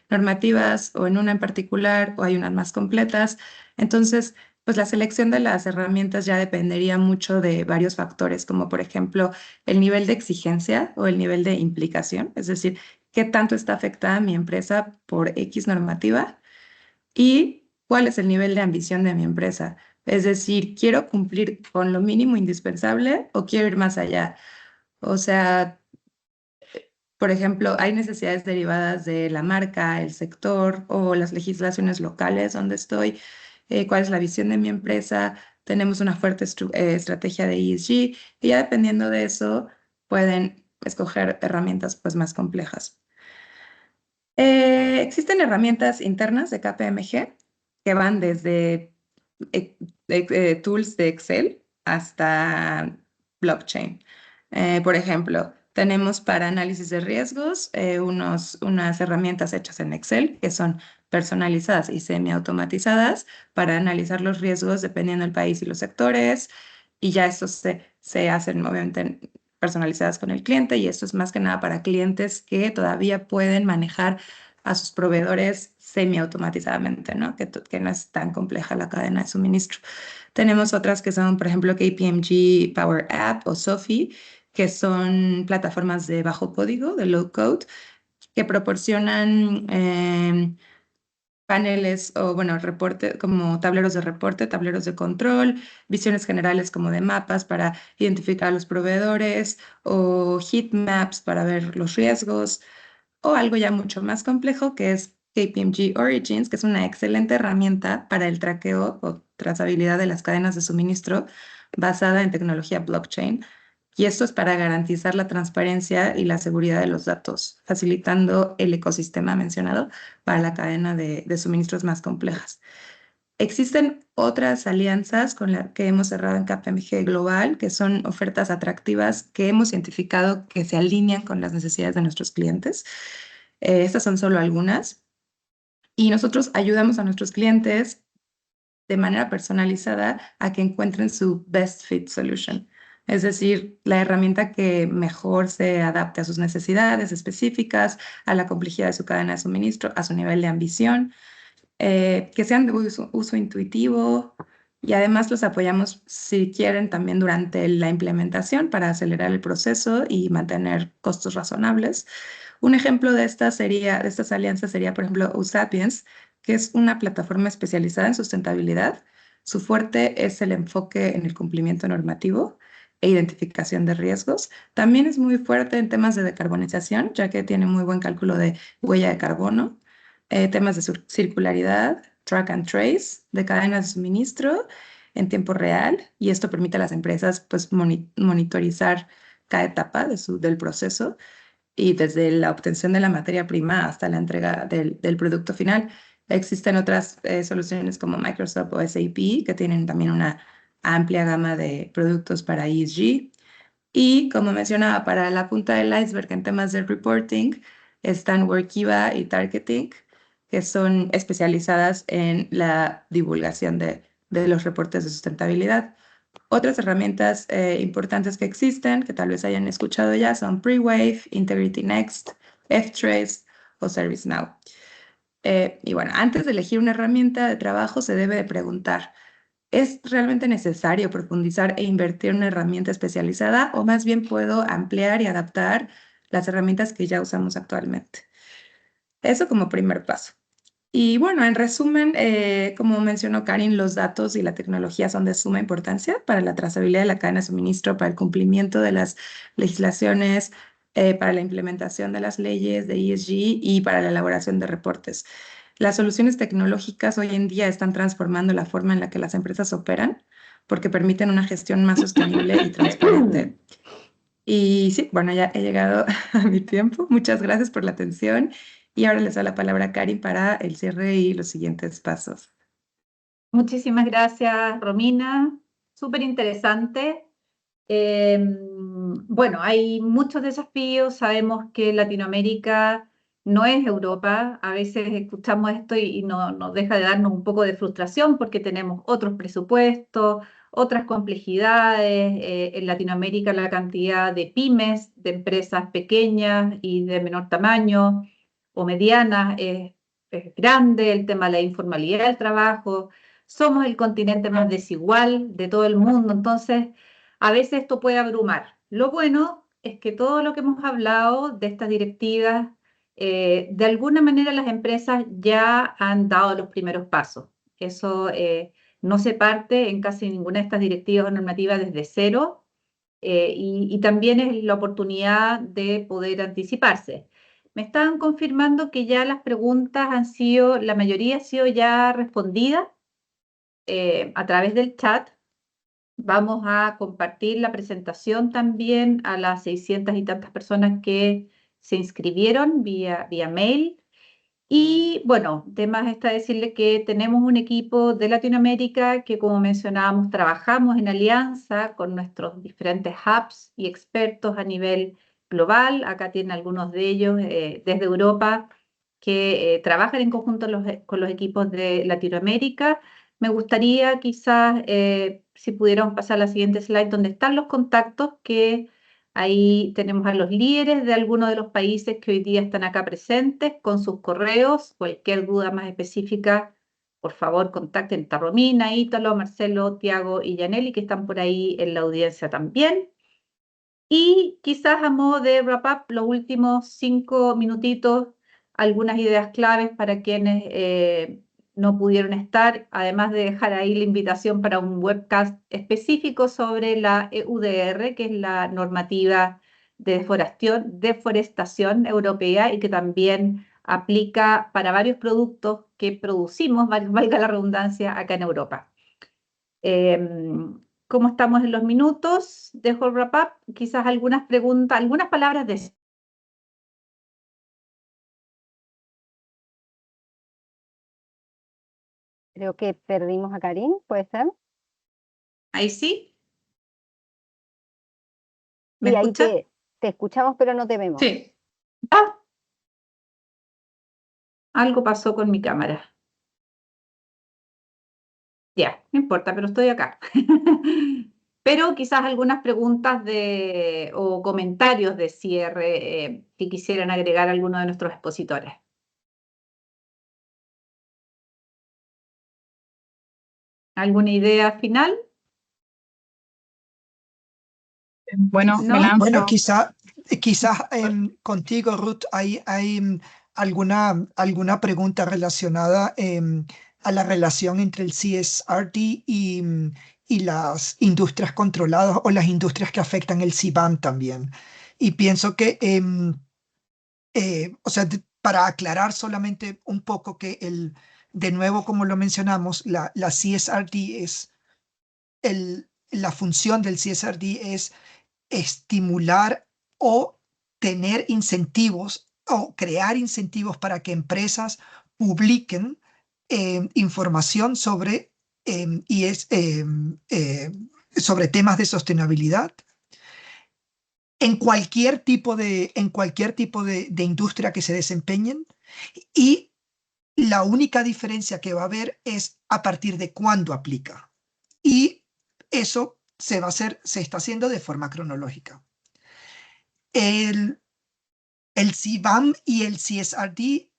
G: normativas o en una en particular, o hay unas más completas. Entonces, pues la selección de las herramientas ya dependería mucho de varios factores, como por ejemplo el nivel de exigencia o el nivel de implicación, es decir, qué tanto está afectada mi empresa por X normativa y cuál es el nivel de ambición de mi empresa. Es decir, ¿quiero cumplir con lo mínimo indispensable o quiero ir más allá? O sea, por ejemplo, hay necesidades derivadas de la marca, el sector o las legislaciones locales donde estoy. ¿Cuál es la visión de mi empresa? Tenemos una fuerte estrategia de ESG, y ya dependiendo de eso pueden escoger herramientas pues más complejas. Existen herramientas internas de KPMG que van desde tools de Excel hasta blockchain. Por ejemplo, tenemos para análisis de riesgos unas herramientas hechas en Excel que son personalizadas y semiautomatizadas para analizar los riesgos dependiendo del país y los sectores, y ya estos se hacen obviamente personalizadas con el cliente, y esto es más que nada para clientes que todavía pueden manejar a sus proveedores semiautomatizadamente, ¿no? Que no es tan compleja la cadena de suministro. Tenemos otras que son, por ejemplo, KPMG Power App o Sophie, que son plataformas de bajo código, de low code, que proporcionan paneles o, bueno, reporte, como tableros de reporte, tableros de control, visiones generales como de mapas para identificar a los proveedores, o heat maps para ver los riesgos, o algo ya mucho más complejo que es KPMG Origins, que es una excelente herramienta para el traqueo o trazabilidad de las cadenas de suministro basada en tecnología blockchain. Y esto es para garantizar la transparencia y la seguridad de los datos, facilitando el ecosistema mencionado para la cadena de suministros más complejas. Existen otras alianzas con las que hemos cerrado en KPMG Global, que son ofertas atractivas que hemos identificado que se alinean con las necesidades de nuestros clientes. Estas son solo algunas. Y nosotros ayudamos a nuestros clientes de manera personalizada a que encuentren su best fit solution. Es decir, la herramienta que mejor se adapte a sus necesidades específicas, a la complejidad de su cadena de suministro, a su nivel de ambición, que sean de uso intuitivo, y además los apoyamos si quieren también durante la implementación para acelerar el proceso y mantener costos razonables. Un ejemplo de estas alianzas sería, por ejemplo, Usapiens, que es una plataforma especializada en sustentabilidad. Su fuerte es el enfoque en el cumplimiento normativo e identificación de riesgos. También es muy fuerte en temas de decarbonización, ya que tiene muy buen cálculo de huella de carbono, temas de circularidad, track and trace, de cadenas de suministro en tiempo real, y esto permite a las empresas pues, monitorizar cada etapa del proceso, y desde la obtención de la materia prima hasta la entrega del producto final. Existen otras soluciones como Microsoft o SAP, que tienen también una amplia gama de productos para ESG. Y como mencionaba, para la punta del iceberg en temas de reporting están Workiva y Targeting, que son especializadas en la divulgación de los reportes de sustentabilidad. Otras herramientas importantes que existen, que tal vez hayan escuchado ya, son Prewave, Integrity Next, Ftrace o ServiceNow. Y bueno, antes de elegir una herramienta de trabajo se debe de preguntar, ¿es realmente necesario profundizar e invertir en una herramienta especializada, o más bien puedo ampliar y adaptar las herramientas que ya usamos actualmente? Eso como primer paso. Y bueno, en resumen, como mencionó Karin, los datos y la tecnología son de suma importancia para la trazabilidad de la cadena de suministro, para el cumplimiento de las legislaciones, para la implementación de las leyes de ESG y para la elaboración de reportes. Las soluciones tecnológicas hoy en día están transformando la forma en la que las empresas operan, porque permiten una gestión más sostenible y transparente. Y sí, bueno, ya he llegado a mi tiempo. Muchas gracias por la atención. Y ahora les doy la palabra a Karin para el cierre y los siguientes pasos.
A: Muchísimas gracias, Romina. Súper interesante. Bueno, hay muchos desafíos. Sabemos que Latinoamérica no es Europa. A veces escuchamos esto y nos deja de darnos un poco de frustración porque tenemos otros presupuestos, otras complejidades. En Latinoamérica la cantidad de pymes, de empresas pequeñas y de menor tamaño o medianas es grande. El tema de la informalidad del trabajo. Somos el continente más desigual de todo el mundo. Entonces, a veces esto puede abrumar. Lo bueno es que todo lo que hemos hablado de estas directivas, de alguna manera las empresas ya han dado los primeros pasos. Eso no se parte en casi ninguna de estas directivas o normativas desde cero, y también es la oportunidad de poder anticiparse. Me estaban confirmando que ya las preguntas han sido, la mayoría ha sido ya respondida a través del chat. Vamos a compartir la presentación también a las 600 y tantas personas que se inscribieron vía mail. Y bueno, además está decirle que tenemos un equipo de Latinoamérica que, como mencionábamos, trabajamos en alianza con nuestros diferentes hubs y expertos a nivel global. Acá tienen algunos de ellos desde Europa que trabajan en conjunto con los equipos de Latinoamérica. Me gustaría quizás, si pudiéramos pasar a la siguiente slide, donde están los contactos, que ahí tenemos a los líderes de algunos de los países que hoy día están acá presentes con sus correos. Cualquier duda más específica, por favor, contacten a Romina, Ítalo, Marcelo, Tiago y Yaneli, que están por ahí en la audiencia también. Y quizás a modo de wrap up, los últimos 5 minutitos, algunas ideas claves para quienes no pudieron estar, además de dejar ahí la invitación para un webcast específico sobre la EUDR, que es la normativa de deforestación europea y que también aplica para varios productos que producimos, valga la redundancia, acá en Europa. ¿Cómo estamos en los minutos? Dejo el wrap up. Quizás algunas preguntas, algunas palabras de...
B: Creo que perdimos a Karin, ¿puede ser?
A: Ahí sí. ¿Me
B: Sí, ahí
A: escuchan?
B: te escuchamos, pero no te vemos.
G: Sí,
A: Ah, algo pasó con mi cámara. Ya, no importa, pero estoy acá. Pero quizás algunas preguntas o comentarios de cierre que quisieran agregar alguno de nuestros expositores. ¿Alguna idea final?
D: Bueno,
A: ¿No?
D: me lanzo.
F: Bueno, quizás contigo, Ruth, hay alguna pregunta relacionada a la relación entre el CSRD y las industrias controladas o las industrias que afectan el CBAM también. Y pienso que, o sea, para aclarar solamente un poco que de nuevo, como lo mencionamos, la CSRD la función del CSRD es estimular o tener incentivos o crear incentivos para que empresas publiquen información sobre, sobre temas de sostenibilidad en cualquier tipo de industria que se desempeñen, y la única diferencia que va a haber es a partir de cuándo aplica. Y eso se está haciendo de forma cronológica. El CBAM y el CSRD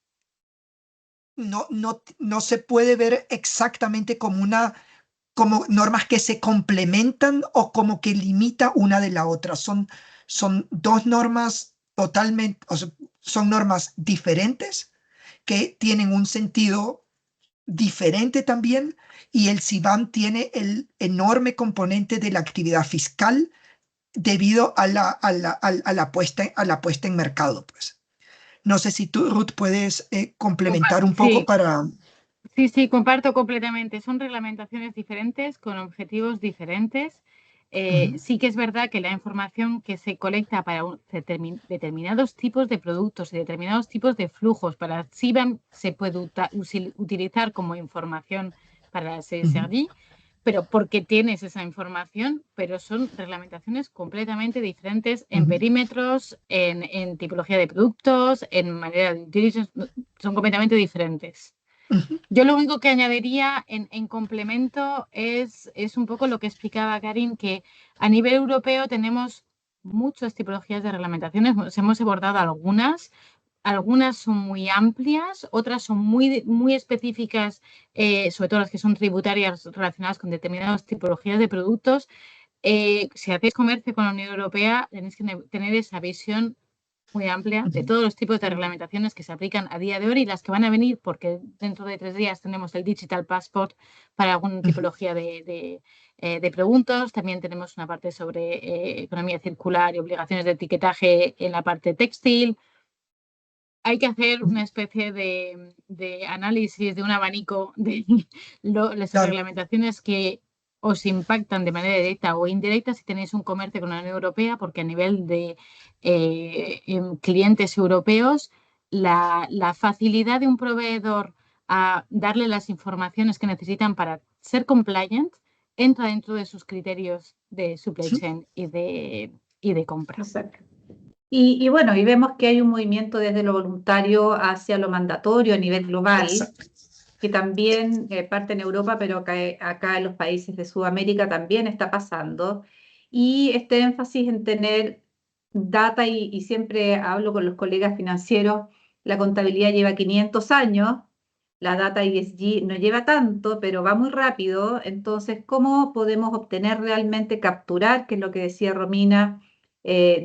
F: no se puede ver exactamente como normas que se complementan o como que limita una de la otra. Son dos normas totalmente, o sea, son normas diferentes que tienen un sentido diferente también, y el CBAM tiene el enorme componente de la actividad fiscal debido a la puesta en mercado, pues. No sé si tú, Ruth, puedes complementar un poco
D: Sí.
F: para...
D: Sí, comparto completamente. Son reglamentaciones diferentes con objetivos diferentes. Sí que es verdad que la información que se colecta para determinados tipos de productos y determinados tipos de flujos para CBAM se puede utilizar como información para la CSRD, pero porque tienes esa información, pero son reglamentaciones completamente diferentes en perímetros, en tipología de productos, en manera de intelligence, son completamente diferentes. Yo lo único que añadiría en complemento es un poco lo que explicaba Karin, que a nivel europeo tenemos muchas tipologías de reglamentaciones, hemos abordado algunas son muy amplias, otras son muy específicas, sobre todo las que son tributarias relacionadas con determinadas tipologías de productos. Si hacéis comercio con la Unión Europea, tenéis que tener esa visión muy amplia de todos los tipos de reglamentaciones que se aplican a día de hoy y las que van a venir, porque dentro de 3 días tenemos el Digital Passport para alguna tipología de productos. También tenemos una parte sobre economía circular y obligaciones de etiquetaje en la parte textil. Hay que hacer una especie de análisis de un abanico de las
F: Claro.
D: reglamentaciones que os impactan de manera directa o indirecta si tenéis un comercio con la Unión Europea, porque a nivel de clientes europeos la facilidad de un proveedor a darle las informaciones que necesitan para ser compliant entra dentro de sus criterios de supply chain y de compra.
A: Exacto. Y bueno, y vemos que hay un movimiento desde lo voluntario hacia lo mandatorio a nivel global,
F: Exacto.
A: que también parte en Europa, pero acá en los países de Sudamérica también está pasando. Y este énfasis en tener data, y siempre hablo con los colegas financieros, la contabilidad lleva 500 años, la data ESG no lleva tanto, pero va muy rápido. Entonces, ¿cómo podemos obtener realmente, capturar, que es lo que decía Romina,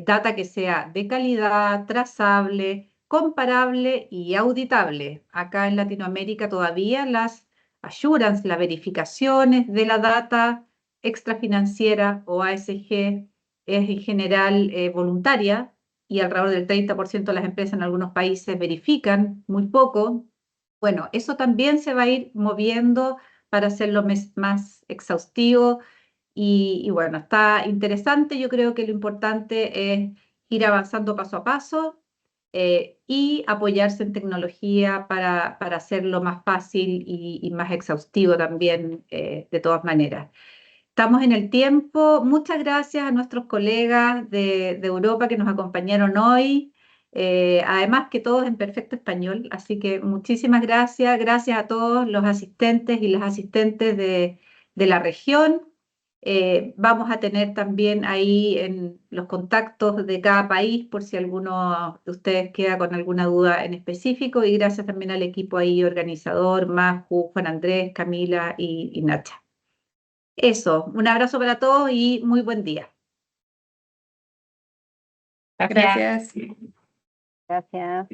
A: data que sea de calidad, trazable, comparable y auditable? Acá en Latinoamérica todavía las assurance, las verificaciones de la data extrafinanciera o ASG es en general voluntaria, y alrededor del 30% de las empresas en algunos países verifican, muy poco. Bueno, eso también se va a ir moviendo para hacerlo más exhaustivo. Y bueno, está interesante. Yo creo que lo importante es ir avanzando paso a paso y apoyarse en tecnología para hacerlo más fácil y más exhaustivo también, de todas maneras. Estamos en el tiempo. Muchas gracias a nuestros colegas de Europa que nos acompañaron hoy. Además que todos en perfecto español, así que muchísimas gracias. Gracias a todos los asistentes y las asistentes de la región. Vamos a tener también ahí en los contactos de cada país por si alguno de ustedes queda con alguna duda en específico, y gracias también al equipo ahí organizador, Maju, Juan Andrés, Camila y Nacha. Eso, un abrazo para todos y muy buen día.
G: Gracias.
B: Gracias.